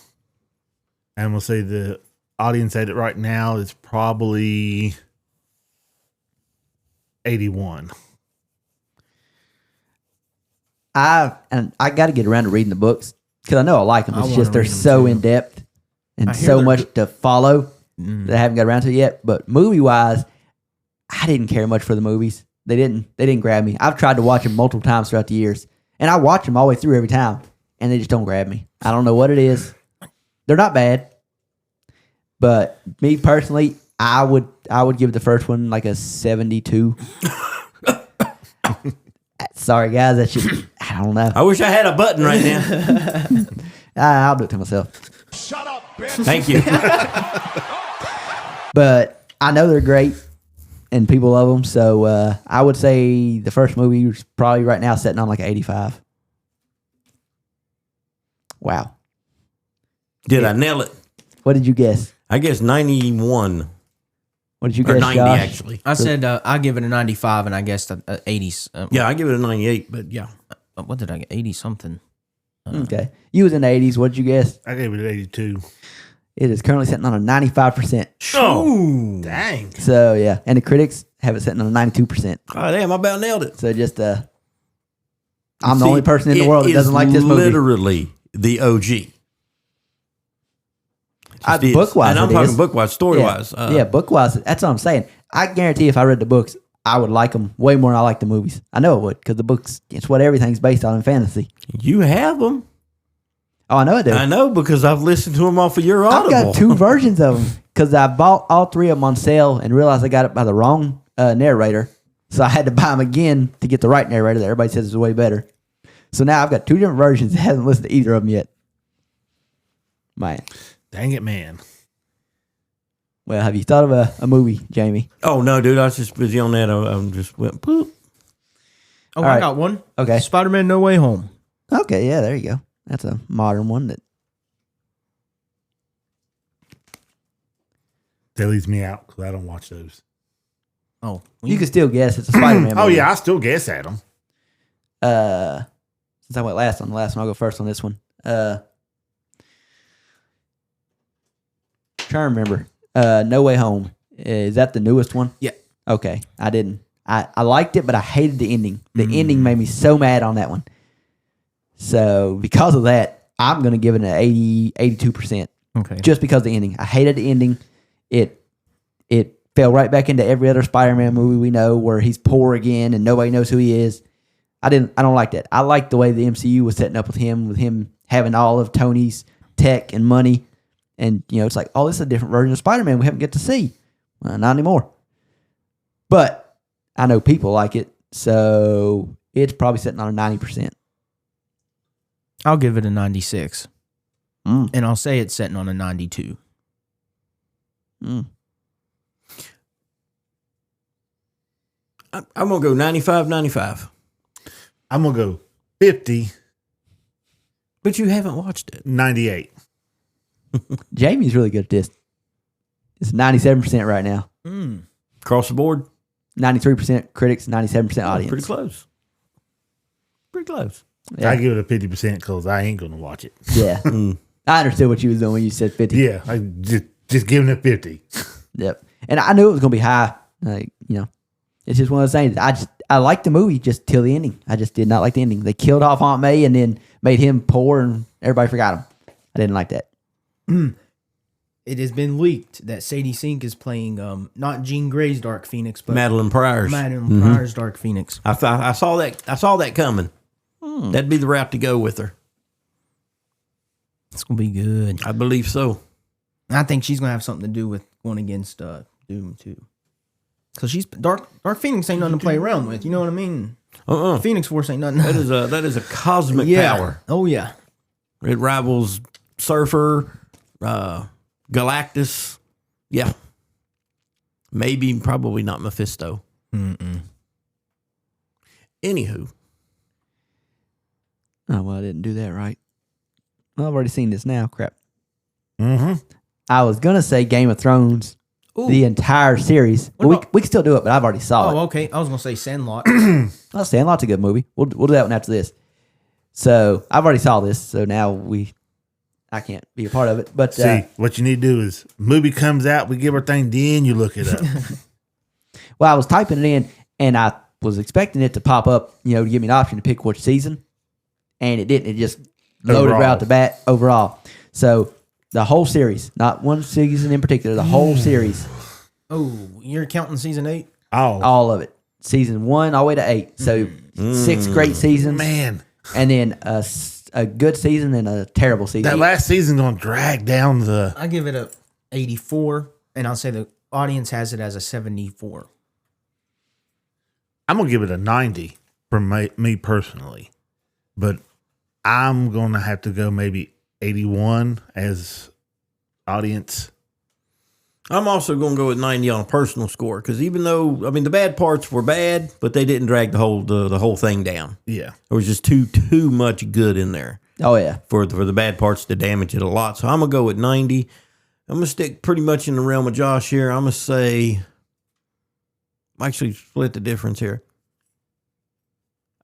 I'm going to say the audience at it right now is probably 81. I got to get around to reading the books because I know I like them. I It's wanna just they're read 'em so too. in depth and I hear so they're much good. to follow that I haven't got around to it yet. But movie wise, I didn't care much for the movies. They didn't grab me. I've tried to watch them multiple times throughout the years, and I watch them all the way through every time, and they just don't grab me. I don't know what it is. They're not bad, but me personally, I would give the first one like a 72. Sorry, guys. That should. I don't know. I wish I had a button right now. I'll do it to myself. Thank you. But I know they're great, and people love them. So I would say the first movie is probably right now sitting on like an 85. Wow. Did I nail it? What did you guess? I guess 91 What did you or guess, 90 Josh? actually. I said I give it a 95, and I guessed 80s. Yeah, I give it a 98, but yeah. What did I get? 80 something. Okay. You was in the 80s. What did you guess? I gave it an 82. It is currently sitting on a 95%. Oh, Dang. So, yeah. And the critics have it sitting on a 92%. oh damn! I about nailed it. So just, I'm the only person in the world that It doesn't is like this movie. Literally the OG. Just is. Book-wise, and I'm it talking is. book-wise, story-wise. Yeah, book-wise, that's what I'm saying. I guarantee if I read the books, I would like them way more than I like the movies. I know it would, because the books, it's what everything's based on in fantasy. You have them. Oh, I know I do. I know because I've listened to them off of your I've Audible. got 2 versions of them, because I bought all 3 of them on sale and realized I got it by the wrong narrator. So I had to buy them again to get the right narrator that everybody says is way better. So now I've got 2 different versions. I haven't listened to either of them yet. Man. Dang it, man. Well, have you thought of a movie, Jamie? Oh no, dude! I was just busy on that. I just went poop. Oh, All I right. got one. Okay. Spider-Man No Way Home. Okay, yeah, there you go. That's a modern one that leaves me out because I don't watch those. Oh, you can still guess it's a Spider-Man movie. Oh yeah, I still guess at them. Since I went last on the last one, I'll go first on this one. Trying to remember. No Way Home. Is that the newest one? Yeah. Okay. I didn't. I liked it, but I hated the ending. The ending made me so mad on that one. So because of that, I'm going to give it an 82%. Okay. Just because of the ending. I hated the ending. It fell right back into every other Spider-Man movie we know where he's poor again and nobody knows who he is. I don't like that. I like the way the MCU was setting up with him having all of Tony's tech and money. And, it's like, oh, this is a different version of Spider-Man we haven't get to see. Not anymore. But I know people like it, so it's probably sitting on a 90%. I'll give it a 96. Mm. And I'll say it's sitting on a 92. I'm gonna go 95, 95. I'm gonna go 50, But you haven't watched it. 98. Jamie's really good at this. It's 97% right now. Across the board. 93% critics, 97% audience. Pretty close. Pretty close. Yeah. I give it a 50% because I ain't gonna watch it. Yeah. I understood what you was doing when you said 50. Yeah, I just giving it 50. Yep. And I knew it was going to be high. It's just one of those things. I liked the movie just till the ending. I just did not like the ending. They killed off Aunt May and then made him poor and everybody forgot him. I didn't like that. It has been leaked that Sadie Sink is playing not Jean Grey's Dark Phoenix, but Madeline Pryor's. Madeline Pryor's Dark Phoenix. I saw that. I saw that coming. That'd be the route to go with her. It's gonna be good. I believe so. I think she's gonna have something to do with going against Doom too. Because she's Dark Phoenix ain't nothing to play around with. You know what I mean? Phoenix Force ain't nothing. That is a cosmic power. Oh yeah. It rivals Surfer, Galactus. Yeah. Maybe, probably not Mephisto. Anywho. Oh, well, I didn't do that right. Well, I've already seen this now. Crap. Mm-hmm. I was going to say Game of Thrones, the entire series. What Well, about- we can still do it, but I've already saw Oh, it. okay. I was gonna say Sandlot. Oh, Sandlot's a good movie. We'll do that one after this. So I've already saw this, so now I can't be a part of it. But See, what you need to do is movie comes out, we give our thing, then you look it up. well, I was typing it in, and I was expecting it to pop up, to give me an option to pick which season, and it didn't. It just loaded right out the bat overall. So the whole series, not one season in particular, the whole series, Oh, you're counting season 8? Oh, all of it, season 1 all the way to 8. So 6 great seasons, man. and then a good season and a terrible season. That last season going to drag down the... I give it a 84, and I'll say the audience has it as a 74. I'm going to give it a 90 for me personally. But I'm going to have to go maybe 81 as audience. I'm also going to go with 90 on a personal score because even though, the bad parts were bad, but they didn't drag the whole thing down. Yeah. There was just too much good in there Oh yeah, for the bad parts to damage it a lot. So I'm going to go with 90. I'm going to stick pretty much in the realm of Josh here. I'm going to say, actually split the difference here.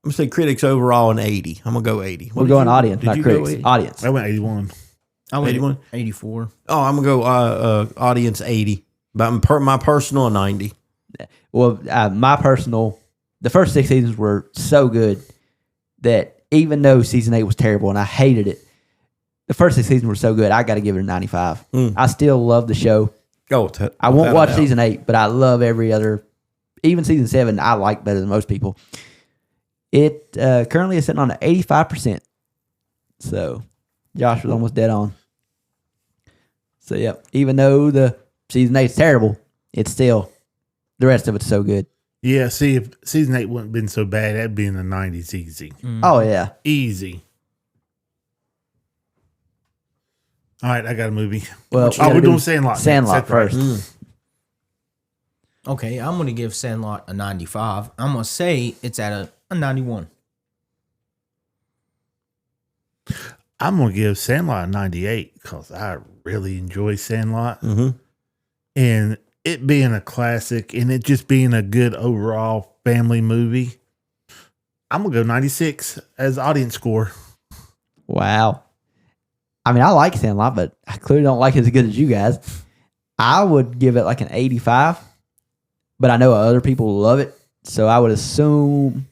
I'm going to say critics overall an 80. I'm going to go 80. we're going audience, not did you go critics. 80? Audience. I went 81. I went 81? 84. Oh, I'm going to go audience 80. But my personal 90. Well, my personal, the first 6 seasons were so good that even though season 8 was terrible and I hated it, the first 6 seasons were so good, I got to give it a 95. I still love the show. Oh, I won't watch season 8, but I love every other, even season 7, I like better than most people. It currently is sitting on an 85%. So Josh was almost dead on. So, yeah, even though the season 8 is terrible, it's still, the rest of it's so good. Yeah, see, if season 8 wouldn't have been so bad, that'd be in the 90s easy. Oh, yeah. Easy. All right, I got a movie. Well, We're doing Sandlot. Sandlot That's right. first. Okay, I'm going to give Sandlot a 95. I'm going to say it's at a 91. I'm going to give Sandlot a 98 because I really enjoy Sandlot. Mm-hmm. And it being a classic and it just being a good overall family movie, I'm going to go 96 as audience score. Wow. I mean, I like Sandlot, but I clearly don't like it as good as you guys. I would give it like an 85, but I know other people love it, so I would assume.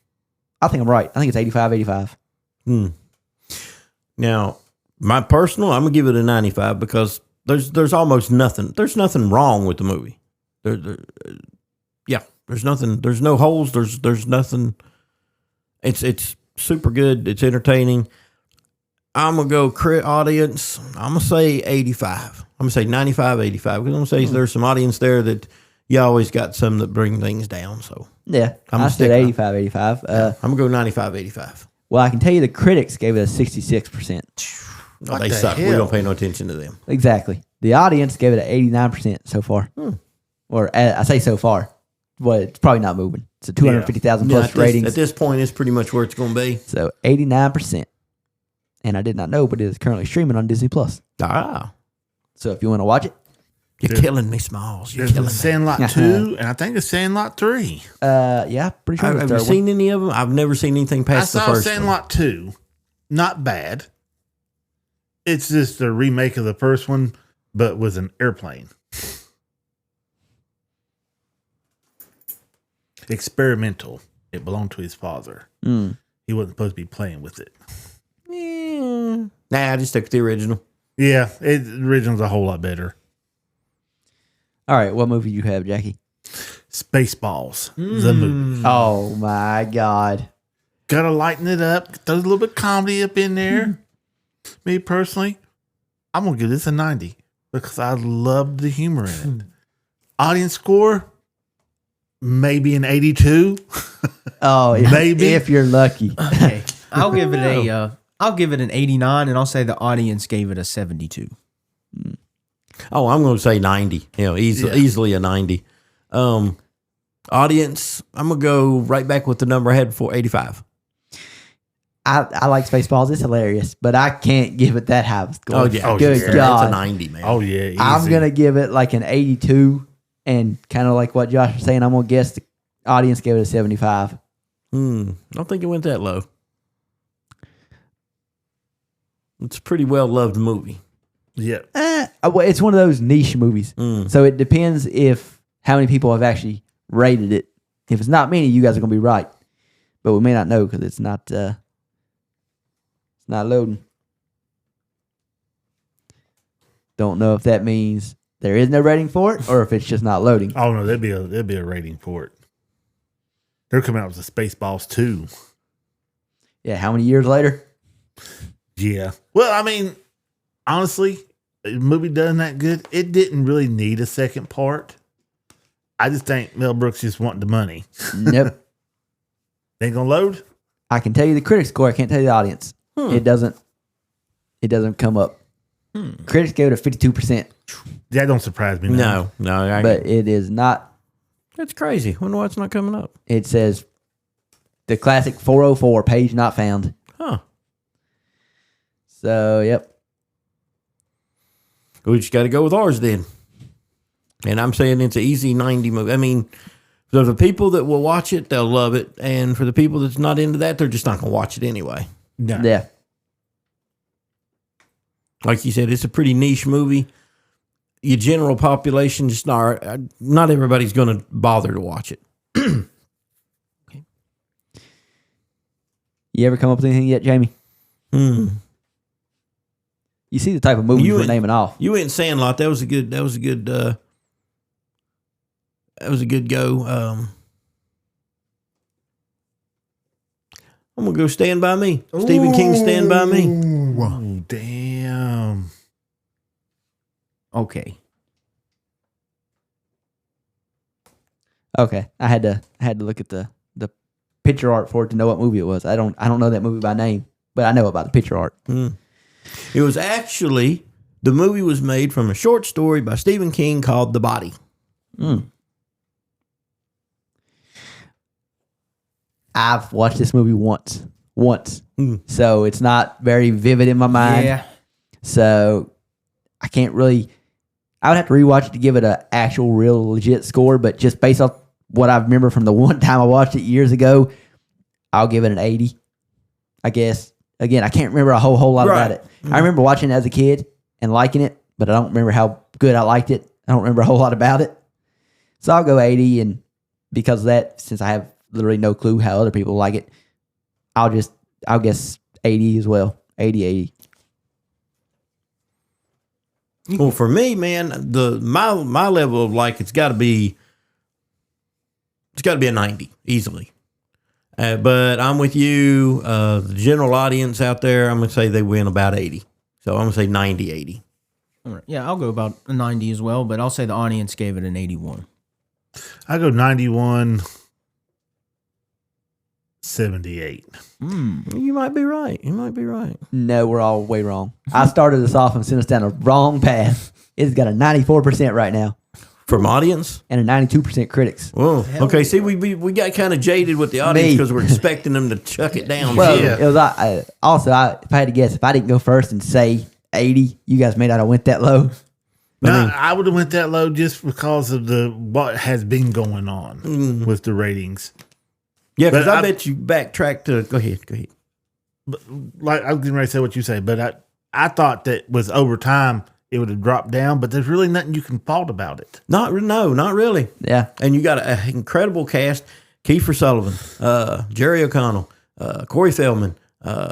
I think I'm right. I think it's 85. Now, my personal, I'm gonna give it a 95 because there's almost nothing. There's nothing wrong with the movie. There's nothing. There's no holes. There's nothing. It's super good. It's entertaining. I'm gonna go audience. I'm gonna say 85. I'm gonna say 95, 85 because I'm gonna say there's some audience there that you always got some that bring things down. So Yeah, I said 85. I'm gonna go 95, 85. Well, I can tell you the critics gave it a 66%. Oh, they the suck. We hell? don't pay no attention to them. Exactly. The audience gave it an 89% so far. Or I say so far. Well, it's probably not moving. It's a 250,000 Yeah, plus ratings. at this point, it's pretty much where it's gonna be. So 89%. And I did not know, but it is currently streaming on Disney Plus. Ah, So if you want to watch it, you're killing me, Smalls. You're There's killing a me. Sandlot 2 and I think it's Sandlot 3. yeah, pretty sure. Have you seen any of them? I've never seen anything I past the saw first Sandlot 2. Not bad. It's just a remake of the first one, but with an airplane. Experimental. It belonged to his father. He wasn't supposed to be playing with it. one. Nah, I just took the original. Yeah, the original's a whole lot better. All right, what movie you have, Jackie? Spaceballs, the movie. Oh my God. Gotta lighten it up. Throw a little bit of comedy up in there. Me personally, I'm gonna give this a 90 because I love the humor in it. Audience score, maybe an 82. Oh, Maybe. if you're lucky. Okay. I'll give it an 89 and I'll say the audience gave it a 72. Oh, I'm going to say 90. Easily a 90. Audience, I'm going to go right back with the number I had before, 85. I like Spaceballs. It's hilarious, but I can't give it that high of a score. Oh, yeah. Good It's God. a 90, man. Oh yeah, easy. I'm going to give it like an 82, and kind of like what Josh was saying, I'm going to guess the audience gave it a 75. I don't think it went that low. It's a pretty well-loved movie. Yeah. Well, it's one of those niche movies. So it depends how many people have actually rated it. If it's not many, you guys are going to be right. But we may not know because it's not loading. Don't know if that means there is no rating for it or if it's just not loading. Oh no, there'd be a rating for it. They're coming out with the Spaceballs 2. Yeah, how many years later? Yeah. Well, I mean, honestly, the movie done that good. It didn't really need a second part. I just think Mel Brooks just wanted the money. Nope. They ain't gonna load. I can tell you the critic score. I can't tell you the audience. It doesn't come up. Critics gave it a 52%, That don't surprise me. No. but it is not. That's crazy. Wonder why it's not coming up. It says the classic 404 page not found. Huh. So, yep. We just got to go with ours then. And I'm saying it's an easy 90 movie. I mean, for the people that will watch it, they'll love it. And for the people that's not into that, they're just not going to watch it anyway. No. Yeah. Like you said, it's a pretty niche movie. Your general population, just not everybody's going to bother to watch it. You ever come up with anything yet, Jamie? You see the type of movies we're naming off. You went Sandlot. That was a good go. I'm gonna go Stand By Me. Stephen King, Stand By Me. Oh, damn. Okay. Okay, I had to look at the picture art for it to know what movie it was. I don't know that movie by name, but I know about the picture art. It was actually, the movie was made from a short story by Stephen King called The Body. I've watched this movie once. So it's not very vivid in my mind. Yeah. So I can't really. I would have to rewatch it to give it an actual, real, legit score. But just based off what I remember from the one time I watched it years ago, I'll give it an 80. I guess. Again, I can't remember a whole lot about it. I remember watching it as a kid and liking it, but I don't remember how good I liked it. I don't remember a whole lot about it. So I'll go 80, and because of that, since I have literally no clue how other people like it, I'll guess 80 as well. 80. Well, for me, man, my level of like it's got to be a 90 easily. But I'm with you. The general audience out there, I'm gonna say they win about 80. So I'm gonna say 90, 80. All right. Yeah, I'll go about a 90 as well, but I'll say the audience gave it an 81. I go 91, 78. You might be right. No, we're all way wrong. I started this off and sent us down a wrong path. It's got a 94% right now From audience? and a 92% critics. Whoa. Okay, see, we got kind of jaded with the audience Me. because we're expecting them to chuck it down. Well, Yeah. it was if I had to guess, if I didn't go first and say 80, you guys may not have went that low. No, I would have went that low just because of what has been going on with the ratings. Yeah, because But I I- bet you backtrack to. Go ahead. Like I was getting ready to say what you say, but I thought that with over time it would have dropped down. But there's really nothing you can fault about it. Not really. Yeah. And you got an incredible cast: Kiefer Sullivan, Jerry O'Connell, Corey Feldman,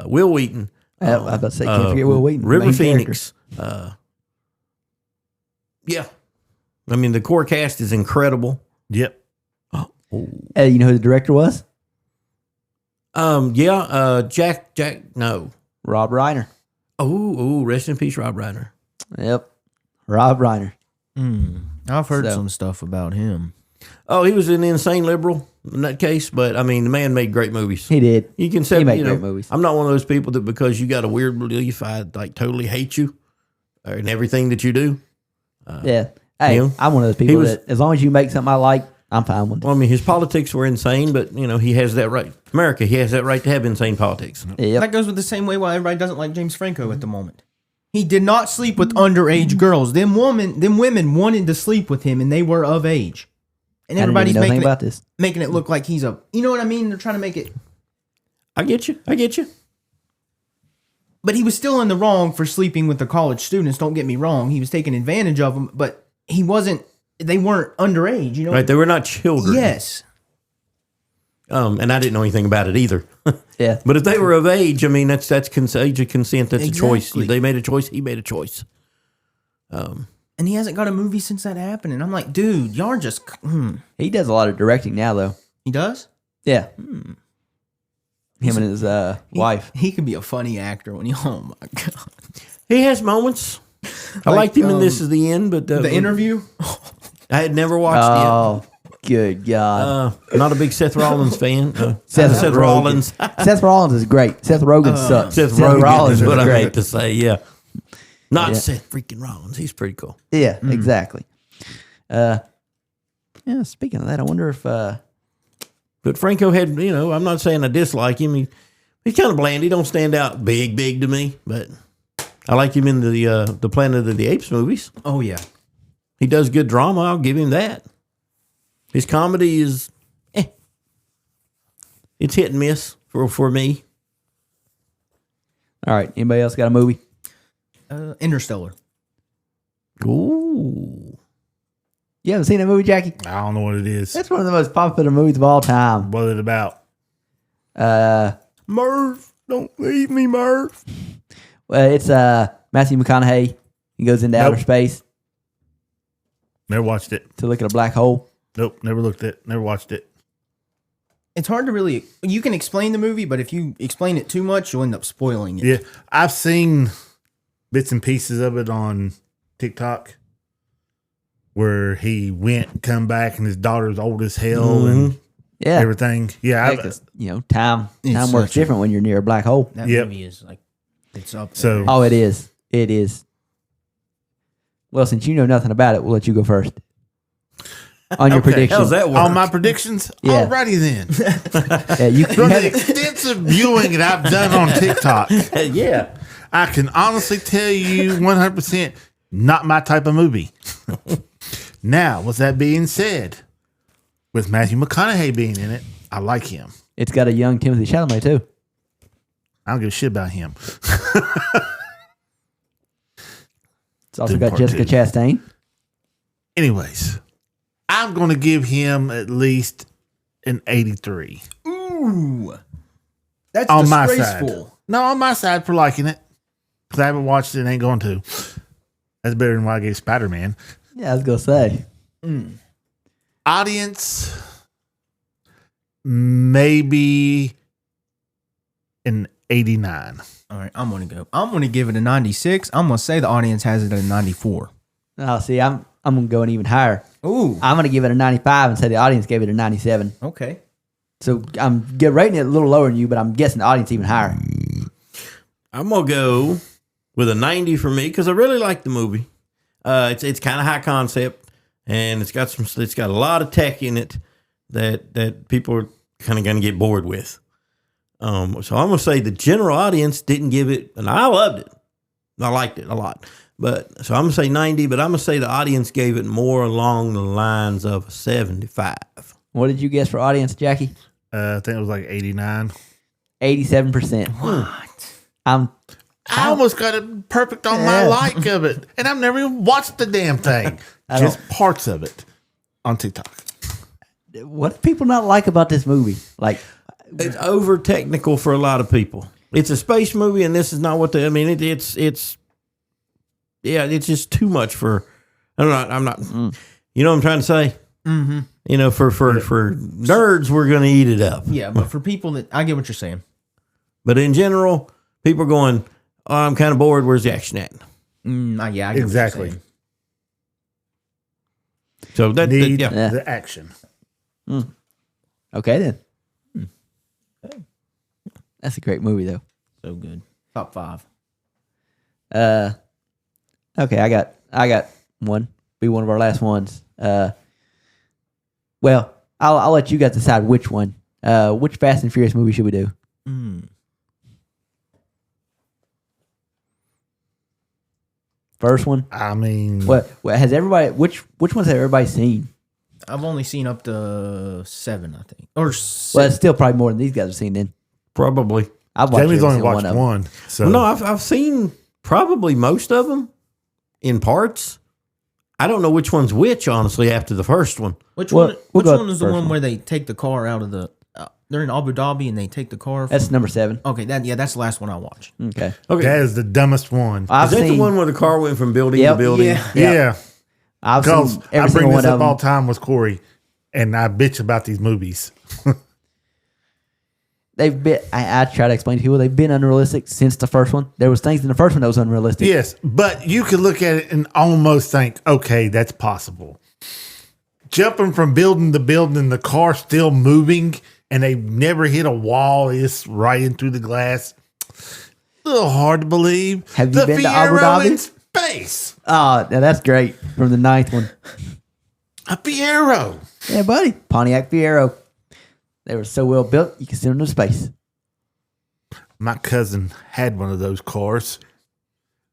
Will Wheaton. I was about to say, can't forget Will Wheaton. the River main Phoenix. Yeah, I mean the core cast is incredible. Yep. character. You know who the director was? Jack. No. Rob Reiner. Oh, rest in peace, Rob Reiner. Yep. Rob Reiner. I've heard So- some stuff about him. Oh, he was an insane liberal in that case, but I mean, the man made great movies. He did. You can say, He made you know, great movies. I'm not one of those people that because you got a weird belief, I like totally hate you and everything that you do. Yeah. Hey, you know, I'm one of those people was- that as long as you make something I like, I'm fine with it. Well, I mean, his politics were insane, but you know, he has that right. America, he has that right to have insane politics. Yep. That goes with the same way why everybody doesn't like James Franco at the moment. He did not sleep with underage girls. Them women wanted to sleep with him, and they were of age. And I didn't even everybody's know anything making about this. making it look like he's a. You know what I mean? They're trying to make it. I get you. But he was still in the wrong for sleeping with the college students. Don't get me wrong. He was taking advantage of them, but he wasn't. They weren't underage. You know. Right? They were not children. Yes. And I didn't know anything about it either. Yeah. But if they were of age, I mean, that's age of consent. That's a choice. Exactly. They made a choice. He made a choice. And he hasn't got a movie since that happened. And I'm like, dude, y'all are just. He does a lot of directing now, though. He does. Yeah. Him and his wife. He could be a funny actor when he. Oh my god. He has moments. I liked him in This Is the End, but The interview. I had never watched Oh, good God. it. Not a big Seth Rollins fan. Seth Seth Rogen. Rollins. Seth Rollins is great. Seth Rogen sucks. Seth Rogen Rollins is what I great. meant to say. Yeah, not Yeah. Seth freaking Rollins. He's pretty cool. Yeah, exactly. Yeah, speaking of that, I wonder if But Franco had, you know, I'm not saying I dislike him. He's kind of bland. He don't stand out big to me. But I like him in the Planet of the Apes movies. Oh yeah. He does good drama. I'll give him that. His comedy is, it's hit and miss for me. all right, anybody else got a movie? Interstellar. Ooh. You haven't seen that movie, Jackie? I don't know what it is. That's one of the most popular movies of all time. What is it about? Murph, don't leave me, Murph. Well, it's Matthew McConaughey. He goes into outer space Never watched it. to look at a black hole. Nope, never looked at it. Never watched it. It's hard to really. You can explain the movie, but if you explain it too much, you'll end up spoiling it. Yeah, I've seen bits and pieces of it on TikTok where he went, come back, and his daughter's old as hell and Yeah, everything. Yeah, Yeah, 'cause, you know, time It's works such a- different when you're near a black hole. That Yep. movie is like, it's up. So- there. Oh, it is. It is. Well, since you know nothing about it, we'll let you go first. on your prediction. How's that work? On my predictions? Yeah. Alrighty then. Yeah, you From have the it. extensive viewing that I've done on TikTok, Yeah. I can honestly tell you 100% not my type of movie. Now, with that being said, with Matthew McConaughey being in it, I like him. It's got a young Timothy Chalamet too. I don't give a shit about him. It's also Good got part Jessica two. Chastain. Anyways, I'm going to give him at least an 83 Ooh, that's on my disgraceful. side. No, on my side for liking it. Because I haven't watched it and ain't going to. That's better than what I gave Spider-Man. Yeah, I was gonna say. Audience, maybe an 89. All right, I'm gonna give it a 96. I'm gonna say the audience has it at a 94. Oh, see, I'm going even higher. Ooh, I'm gonna give it a 95 and say the audience gave it a 97. okay. So I'm rating it a little lower than you, but I'm guessing the audience even higher. I'm gonna go with a 90 for me because I really like the movie. It's kind of high concept, and it's got a lot of tech in it that people are kind of gonna get bored with. So I'm gonna say the general audience didn't give it, and I loved it. I liked it a lot. But so I'm gonna say 90, but I'm gonna say the audience gave it more along the lines of 75. What did you guess for audience, Jackie? I think it was like 89. 87%. What? I'm I almost got it perfect on my like of it. And I've never even watched the damn thing. Just parts of it on TikTok. What do people not like about this movie? Like, It's over technical for a lot of people. It's a space movie, and this is not what it's just too much for. I'm not. You know what I'm trying to say? Mm-hmm. You know, for nerds, we're going to eat it up. Yeah, but for people that I get what you're saying. But in general, people are going, oh, I'm kind of bored. Where's the action at? Yeah, I get Exactly. What you're saying. So Need yeah. the action. okay then. That's a great movie though. So good. Top 5. Okay, I got one. Be one of our last ones. Well, I'll let you guys decide which one. Which Fast and Furious movie should we do? First one. I mean, What has everybody? Which ones have everybody seen? I've only seen up to 7, I think, or 6. Well, it's still probably more than these guys have seen. Then Probably. I've watched Jamie's every only single watched of them. one. So Well, no, I've seen probably most of them in parts. I don't know which one's which, honestly, after the first one. Which Well, one? we'll Which go one is the first one one. where they take the car out of the? They're in Abu Dhabi and they take the car. That's number 7. Okay, that's the last one I watched. Okay, Okay. that is the dumbest one. I've Is that seen the one where the car went from building Yep. to building? Yeah. Yeah. I've Because seen I every bring single one this of up them. all the time with Corey, and I bitch about these movies. They've been. I try to explain to people they've been unrealistic since the first one. There was things in the first one that was unrealistic. Yes, but you could look at it and almost think, okay, that's possible. Jumping from building to building and the car still moving and they never hit a wall, it's right in through the glass. A little hard to believe. Have you been to Abu Fiero Dhabi? in space. Oh, now that's great from the 9th one. A Fiero. Yeah, buddy. Pontiac Fiero. They were so well built, you could send them to space. My cousin had one of those cars.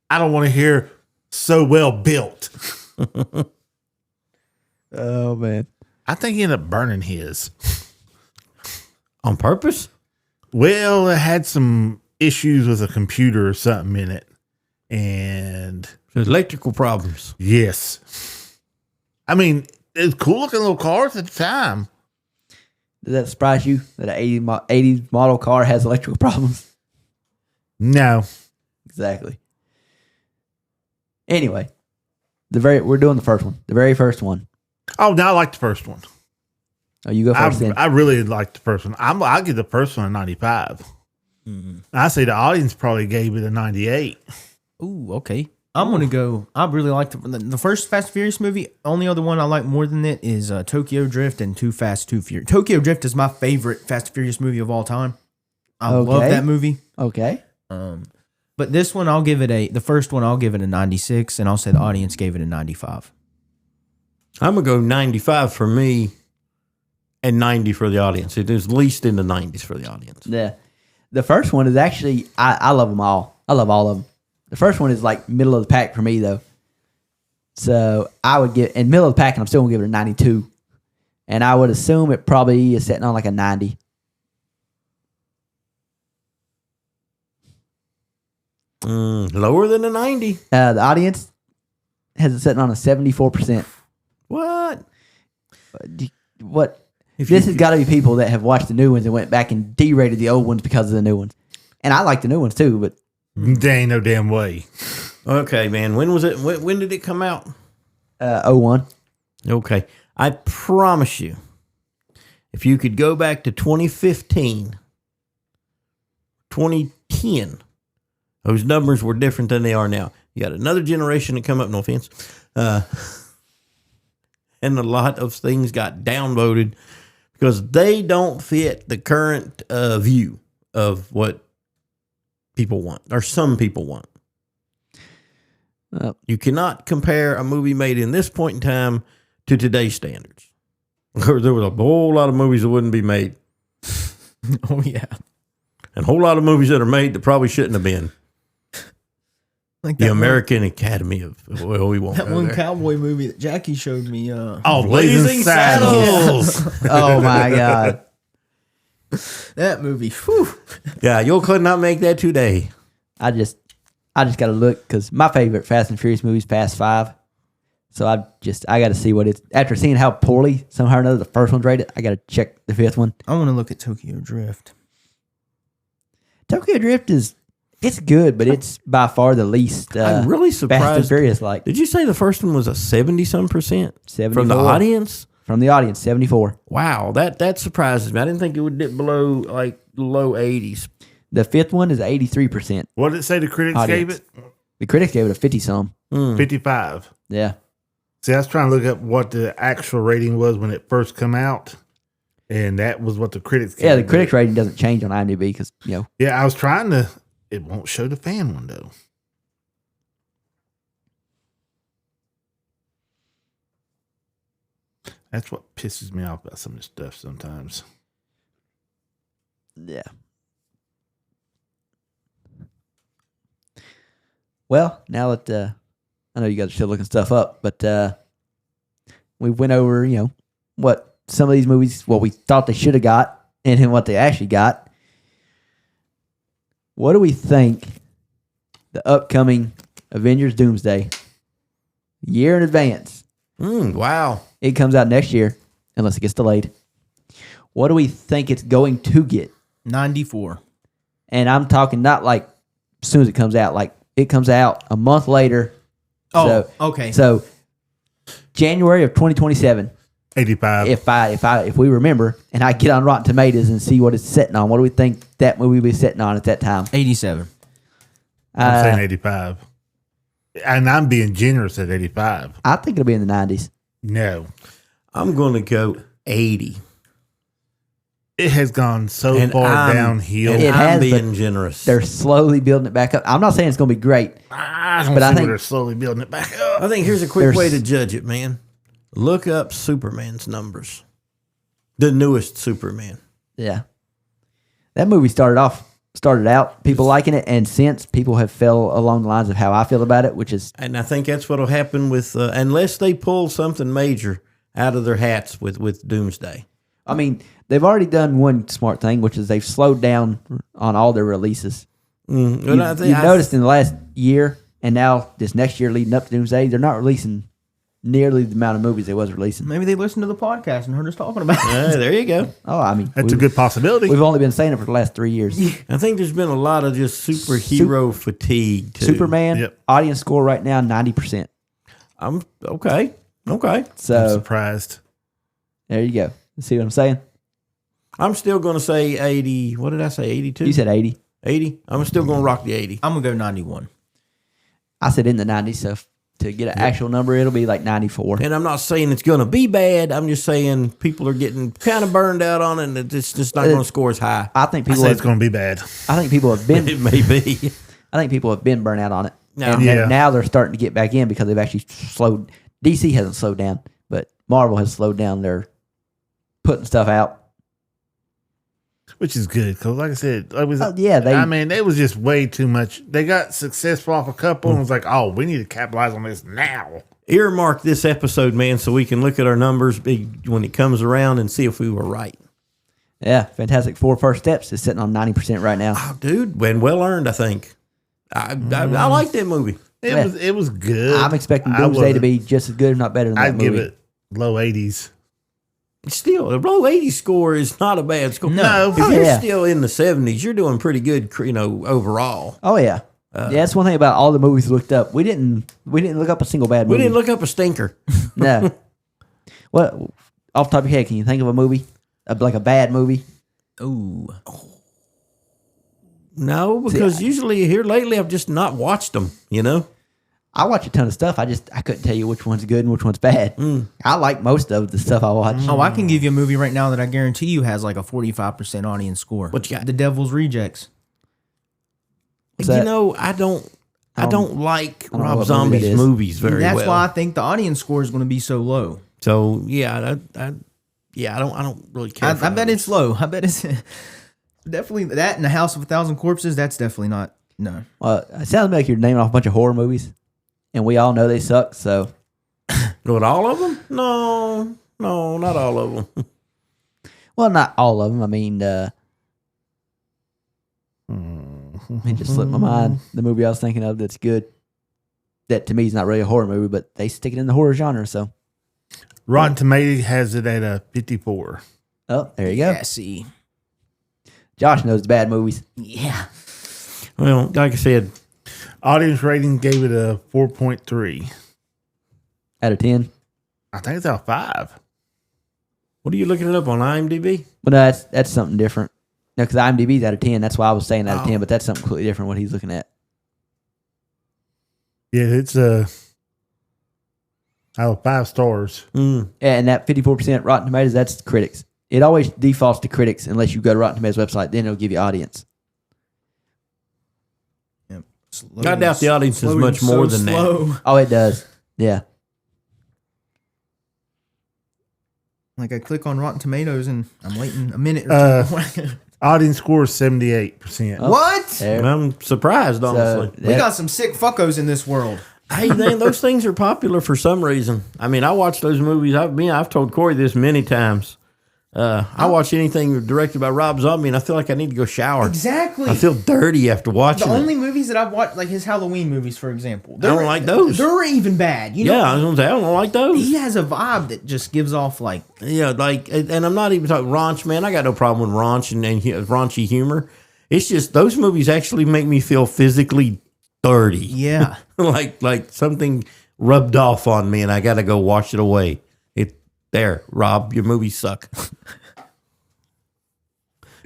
I don't want to hear so well built. Oh, man. I think he ended up burning his. On purpose? Well, it had some issues with a computer or something in it. And There's electrical problems. yes. I mean, it's cool looking little cars at the time. Does that surprise you that an 80s model car has electrical problems? No. Exactly. Anyway, we're doing the first one. The very first one. Oh, no, I like the first one. Oh, you go first then. I really like the first one. I'll give the first one a 95. I say the audience probably gave it a 98. Ooh, okay. I'm gonna go. I really like the first Fast and Furious movie. Only other one I like more than it is Tokyo Drift and Too Fast, Too Furious. Tokyo Drift is my favorite Fast and Furious movie of all time. I love that movie. Okay. But this one, the first one, I'll give it a 96, and I'll say the audience gave it a 95. I'm going to go 95 for me and 90 for the audience. It is least in the 90s for the audience. Yeah. The first one is actually, I love them all. I love all of them. The first one is like middle of the pack for me, though. So I would give, in middle of the pack, and I'm still going to give it a 92. And I would assume it probably is sitting on like a 90. Lower than a 90. The audience has it sitting on a 74%. What? What? If This you- has got to be people that have watched the new ones and went back and derated the old ones because of the new ones. And I like the new ones too, but There ain't no damn way. Okay, man. When was it? When did it come out? 01. Okay. I promise you, if you could go back to 2015, 2010, those numbers were different than they are now. You got another generation that come up, no offense. And a lot of things got downvoted because they don't fit the current view of what people want, or some people want. You cannot compare a movie made in this point in time to today's standards. There was a whole lot of movies that wouldn't be made. Oh yeah, And a whole lot of movies that are made that probably shouldn't have been. like The that American Academy of, well, we won't that go one there. cowboy movie that Jackie showed me. Oh, Blazing Saddles. Oh my God. That movie. Whew. Yeah, you could not make that today. I just got to look because my favorite Fast and Furious movie is Fast 5. So I got to see what it's, after seeing how poorly somehow or another the first one's rated, I got to check the fifth one. I want to look at Tokyo Drift. Tokyo Drift it's good, but it's by far the least I'm really Fast and surprised. Furious like. Did you say the first one was a 70-some%? 74. From the audience? From the audience, 74. Wow, that surprises me. I didn't think it would dip below like low 80s. The fifth one is 83%. What did it say the critics Audience. gave it? The critics gave it a 50-some. 55. Yeah. See, I was trying to look up what the actual rating was when it first come out, and that was what the critics gave Yeah, the it. critics rating doesn't change on IMDb because, Yeah, I was trying to. It won't show the fan one, though. That's what pisses me off about some of this stuff sometimes. yeah. Well, now that I know you guys are still looking stuff up, but we went over, what some of these movies, what we thought they should have got, and then what they actually got. What do we think the upcoming Avengers Doomsday, year in advance? Wow. It comes out next year, unless it gets delayed. What do we think it's going to get? 94. And I'm talking not like as soon as it comes out, like it comes out a month later. Oh, So- okay. So January of 2027. 85. If we remember, and I get on Rotten Tomatoes and see what it's sitting on, what do we think that movie will be sitting on at that time? 87. I'm saying 85. And I'm being generous at 85. I think it'll be in the 90s. No. I'm going to go 80. It has gone so And far I'm- downhill. And It I'm has, being but generous. They're slowly building it back up. I'm not saying it's going to be great. I don't but I see think- where they're slowly building it back up. I think here's a quick There's- way to judge it, man. Look up Superman's numbers. The newest Superman. Yeah. That movie started out people liking it, and since people have fell along the lines of how I feel about it, which is And I think that's what'll happen with, unless they pull something major out of their hats with Doomsday. I mean, they've already done one smart thing, which is they've slowed down on all their releases. You've noticed in the last year, and now this next year leading up to Doomsday, they're not releasing nearly the amount of movies they was releasing. Maybe they listened to the podcast and heard us talking about it. There you go. Oh, I mean, That's a good possibility. we've only been saying it for the last 3 years. I think there's been a lot of just superhero fatigue too. Superman Yep. audience score right now 90%. I'm okay. Okay. I'm So surprised. there you go. See what I'm saying? I'm still going to say 80. What did I say? 82? You said 80. 80. I'm still going to rock the 80. I'm going to go 91. I said in the 90s. So to get an actual number, it'll be like 94. And I'm not saying it's going to be bad. I'm just saying people are getting kind of burned out on it, and it's just not going to score as high. I think I people say it's have, going to be bad. I think people have been It may be. I think people have been burnt out on it. No. And Yeah. now they're starting to get back in because they've actually slowed. DC hasn't slowed down, but Marvel has slowed down their putting stuff out. Which is good because, like I said, it was. It was just way too much. They got successful off a couple and was like, "Oh, we need to capitalize on this now." Earmark this episode, man, so we can look at our numbers when it comes around and see if we were right. Yeah, Fantastic Four First Steps is sitting on 90% right now. Oh, dude, and well earned, I think. I like that movie. It was good. I'm expecting Doomsday to be just as good, if not better than that movie. I'd give it low 80s. Still, the low 80 score is not a bad score. No. If you're still in the 70s, you're doing pretty good, overall. Oh, yeah. That's one thing about all the movies we looked up. We didn't look up a single bad movie. We didn't look up a stinker. No. What, off the top of your head, can you think of a movie? Like a bad movie? Ooh. No, because usually here lately I've just not watched them, I watch a ton of stuff. I couldn't tell you which one's good and which one's bad. I like most of the stuff I watch. Oh, I can give you a movie right now that I guarantee you has like a 45% audience score. What you got? The Devil's Rejects. I don't like know Rob what movie that Zombie's is. movies very well. That's why I think the audience score is going to be so low. So I don't really care. I bet it's low. I bet it's definitely that and The House of a Thousand Corpses. That's definitely not. No. It sounds like you're naming off a bunch of horror movies, and we all know they suck. So, What, all of them? No, not all of them. well, not all of them. I mean, it just slipped my mind. The movie I was thinking of that's good. That to me is not really a horror movie, but they stick it in the horror genre. So, Rotten Tomatoes has it at a 54. oh, there you go. Yeah, see. Josh knows the bad movies. Yeah. Well, like I said, Audience rating gave it a 4.3. Out of 10. I think it's out of 5. what are you looking it up on IMDb? But no, that's something different. No, because IMDb's out of 10. That's why I was saying out of 10, but that's something completely different what he's looking at. Yeah, it's out of 5 stars. And that 54% Rotten Tomatoes, that's critics. It always defaults to critics unless you go to Rotten Tomatoes website. Then it'll give you audience. Yep. I doubt the audience is much more than that. Oh, it does. Yeah. Like I click on Rotten Tomatoes and I'm waiting a minute or two. Audience score is 78%. What? There. I'm surprised, honestly. We got some sick fuckos in this world. Hey, man, those things are popular for some reason. I mean, I watch those movies. I've told Corey this many times. I watch anything directed by Rob Zombie, and I feel like I need to go shower. Exactly. I feel dirty after watching The it. only movies that I've watched, like his Halloween movies, for example. I don't like those. They're even bad. You know, Yeah, I was going to say, I don't like those. he has a vibe that just gives off like, Yeah, like, and I'm not even talking raunch, man. I got no problem with raunch and raunchy humor. It's just those movies actually make me feel physically dirty. yeah. like something rubbed off on me, and I got to go wash it away. There, Rob, your movies suck.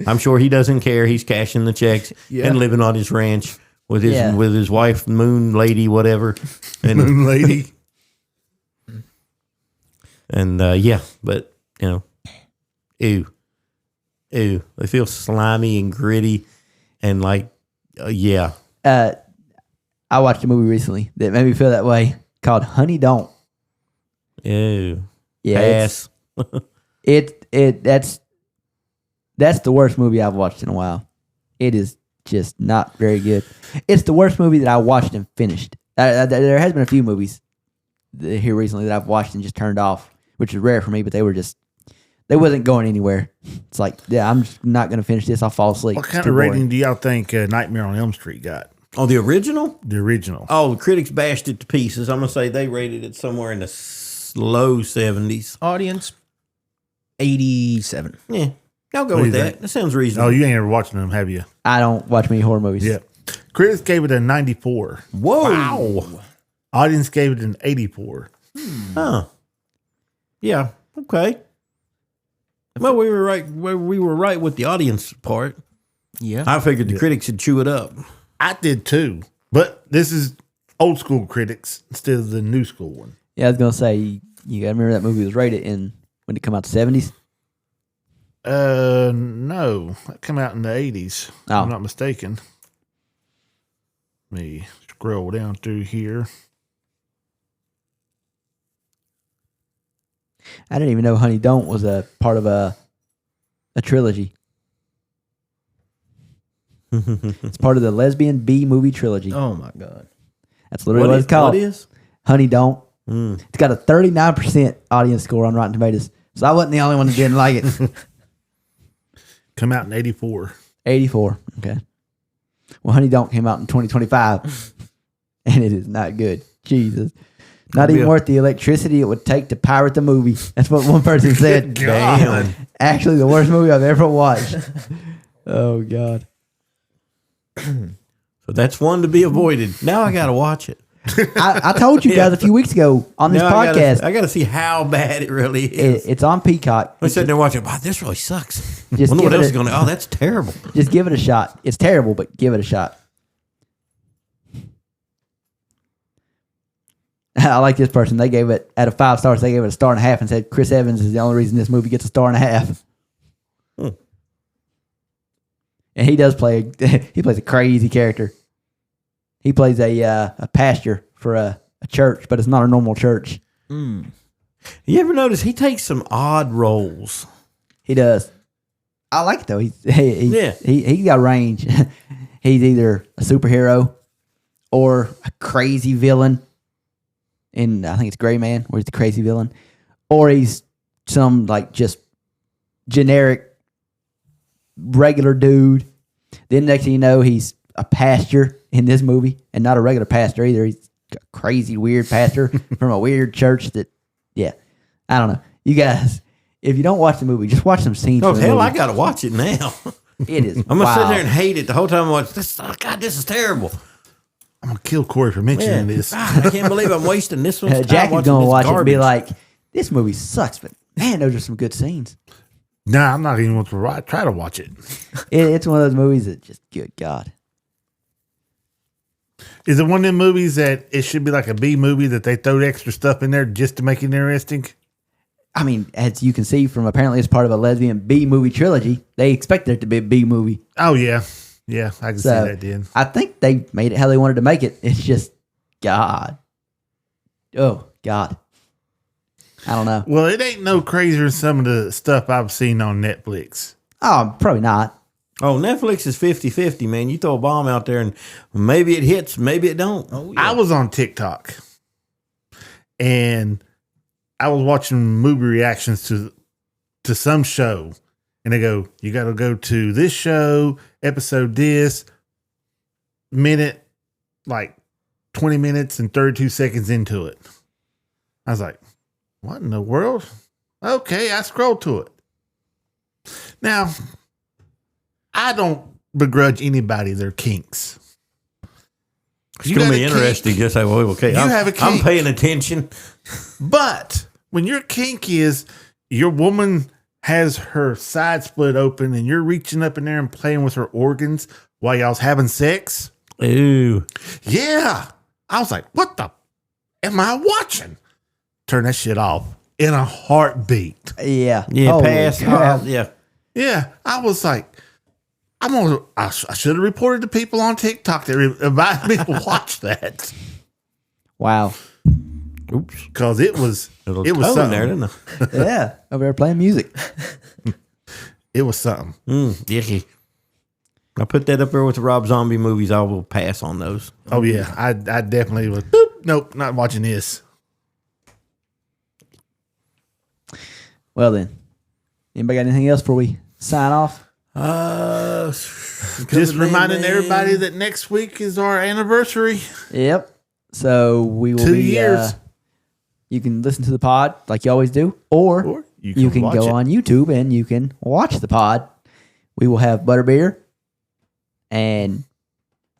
I'm sure he doesn't care. He's cashing the checks and living on his ranch with his wife, Moon Lady, whatever. And, Moon Lady. And but ew. They feel slimy and gritty, and like, yeah. I watched a movie recently that made me feel that way called Honey Don't. Ew. Yeah, Pass. That's the worst movie I've watched in a while. It is just not very good. It's the worst movie that I watched and finished. There has been a few movies here recently that I've watched and just turned off, which is rare for me, but they wasn't going anywhere. It's like, yeah, I'm just not going to finish this. I'll fall asleep. What kind of rating do y'all think Nightmare on Elm Street got? Oh, the original? The original. Oh, the critics bashed it to pieces. I'm going to say they rated it somewhere in the low 70s. Audience 87. Yeah, I'll go What do with you that. think? That sounds reasonable. Oh, you ain't ever watching them, have you? I don't watch many horror movies. Yeah. Critics gave it a 94. Whoa. Wow. Audience gave it an 84. Huh. Yeah, okay. Well, we were right. We were right with the audience part. Yeah. I figured the critics would chew it up. I did too. But this is old school critics instead of the new school one. Yeah, I was gonna say you gotta remember that movie was rated in when it come out the 70s. No, that came out in the 80s. If Oh. I'm not mistaken. Let me scroll down through here. I didn't even know Honey Don't was a part of a trilogy. It's part of the lesbian B movie trilogy. Oh my god. That's literally what it's called. What is? Honey Don't. It's got a 39% audience score on Rotten Tomatoes. So I wasn't the only one that didn't like it. Come out in 84. 84. Okay. Well, Honey Don't came out in 2025. And it is not good. Jesus. Not even worth the electricity it would take to pirate the movie. That's what one person said. God. Actually, the worst movie I've ever watched. Oh, God. So that's one to be avoided. Now I got to watch it. I told you guys a few weeks ago on this Now podcast. I got to see how bad it really is. It's on Peacock. I'm sitting there watching. Wow, this really sucks. Just Wonder give what it else a- is going to. Oh, that's terrible. Just give it a shot. It's terrible, but give it a shot. I like this person. They gave it, out of 5 stars, they gave it a 1.5 and said Chris Evans is the only reason this movie gets a 1.5. And he does play, he plays a crazy character. He plays a pastor for a church, but it's not a normal church. You ever notice he takes some odd roles? He does. I like it though. He Yeah. got range. He's either a superhero or a crazy villain. In I think it's Gray Man, where he's the crazy villain, or he's some like just generic regular dude. Then next thing you know, he's a pastor in this movie, and not a regular pastor either. He's a crazy weird pastor from a weird church. That I don't know. You guys, if you don't watch the movie, just watch some scenes. Oh from the hell, movie. I got to watch it now. It is. I'm gonna sit there and hate it the whole time. I watch this. Oh, God, this is terrible. I'm going to kill Corey for mentioning Man, this. God, I can't believe I'm wasting this one. Jack is gonna watch it and be like, "This movie sucks," but man, those are some good scenes. Nah, I'm not even going to try to watch it. It's one of those movies that just, good God. Is it one of them movies that it should be like a B movie that they throw extra stuff in there just to make it interesting? I mean, as you can see from apparently it's part of a lesbian B movie trilogy, they expect there to be a B movie. Oh, yeah. Yeah, I can see So that, then. I think they made it how they wanted to make it. It's just, God. Oh, God. I don't know. Well, it ain't no crazier than some of the stuff I've seen on Netflix. Oh, probably not. Oh, Netflix is 50-50, man. You throw a bomb out there and maybe it hits, maybe it don't. Oh, I was on TikTok and I was watching movie reactions to some show. And they go, you got to go to this show, episode this, minute, like 20 minutes and 32 seconds into it. I was like, what in the world? Okay, I scrolled to it. Now, I don't begrudge anybody their kinks. It's going to be interesting. Just say, well, okay, You have a I'm kink. paying attention. But when your kink is your woman has her side split open and you're reaching up in there and playing with her organs while y'all's having sex. Ooh. Yeah. I was like, what the am I watching? Turn that shit off in a heartbeat. Yeah. Yeah, Holy pass. crap. Yeah. Yeah. I was like, I should have reported to people on TikTok that invited me to watch that. Wow. Oops. Cause it was Little it was toe in something. there, didn't it? Yeah. Over there playing music. It was something. Yucky. I put that up there with the Rob Zombie movies. I will pass on those. Oh yeah. I definitely was nope, not watching this. Well then. Anybody got anything else before we sign off? Just reminding everybody that next week is our anniversary. Yep. So we will 2 be years. You can listen to the pod like you always do, or you can watch go it. on YouTube and you can watch the pod. We will have butterbeer and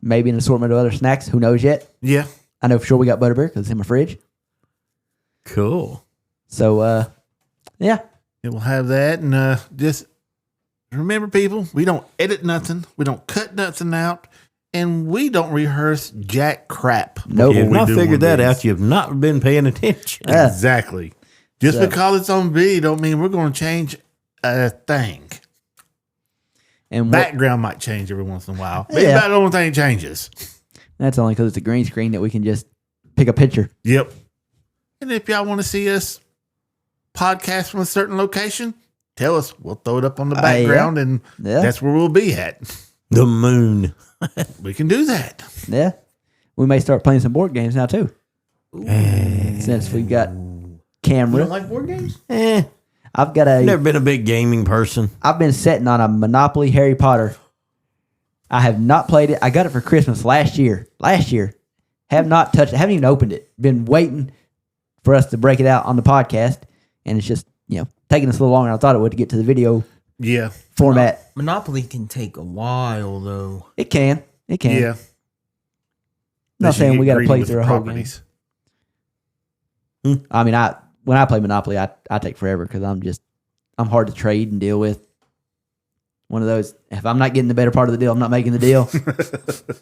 maybe an assortment of other snacks. Who knows yet? Yeah. I know for sure we got butterbeer because it's in my fridge. Cool. So, yeah. It will have that. And just remember, people, we don't edit nothing. We don't cut nothing out. And we don't rehearse jack crap. Nope. If you've we not do figured one of that these. out, you've not been paying attention. Yeah. Exactly. Just So- because it's on video don't mean we're going to change a thing. And what, Background might change every once in a while. Maybe Yeah. about the only thing that changes. that's only because it's a green screen that we can just pick a picture. Yep. And if y'all want to see us podcast from a certain location, tell us. We'll throw it up on the background, and that's where we'll be at. The moon. We can do that. Yeah. We may start playing some board games now, too. Since we've got camera. You don't like board games? I've got Never been a big gaming person. I've been sitting on a Monopoly Harry Potter. I have not played it. I got it for Christmas last year. Have not touched it. Haven't even opened it. Been waiting for us to break it out on the podcast. And it's just, taking us a little longer than I thought it would to get to the video format. Monopoly can take a while, though. It can. Yeah. Not saying we got to play through a whole game. I mean, when I play Monopoly, I take forever because I'm hard to trade and deal with. One of those, if I'm not getting the better part of the deal, I'm not making the deal.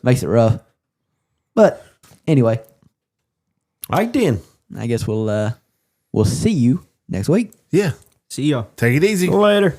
Makes it rough. But anyway. All right, then. I guess we'll see you next week. Yeah. See ya. Take it easy. Later.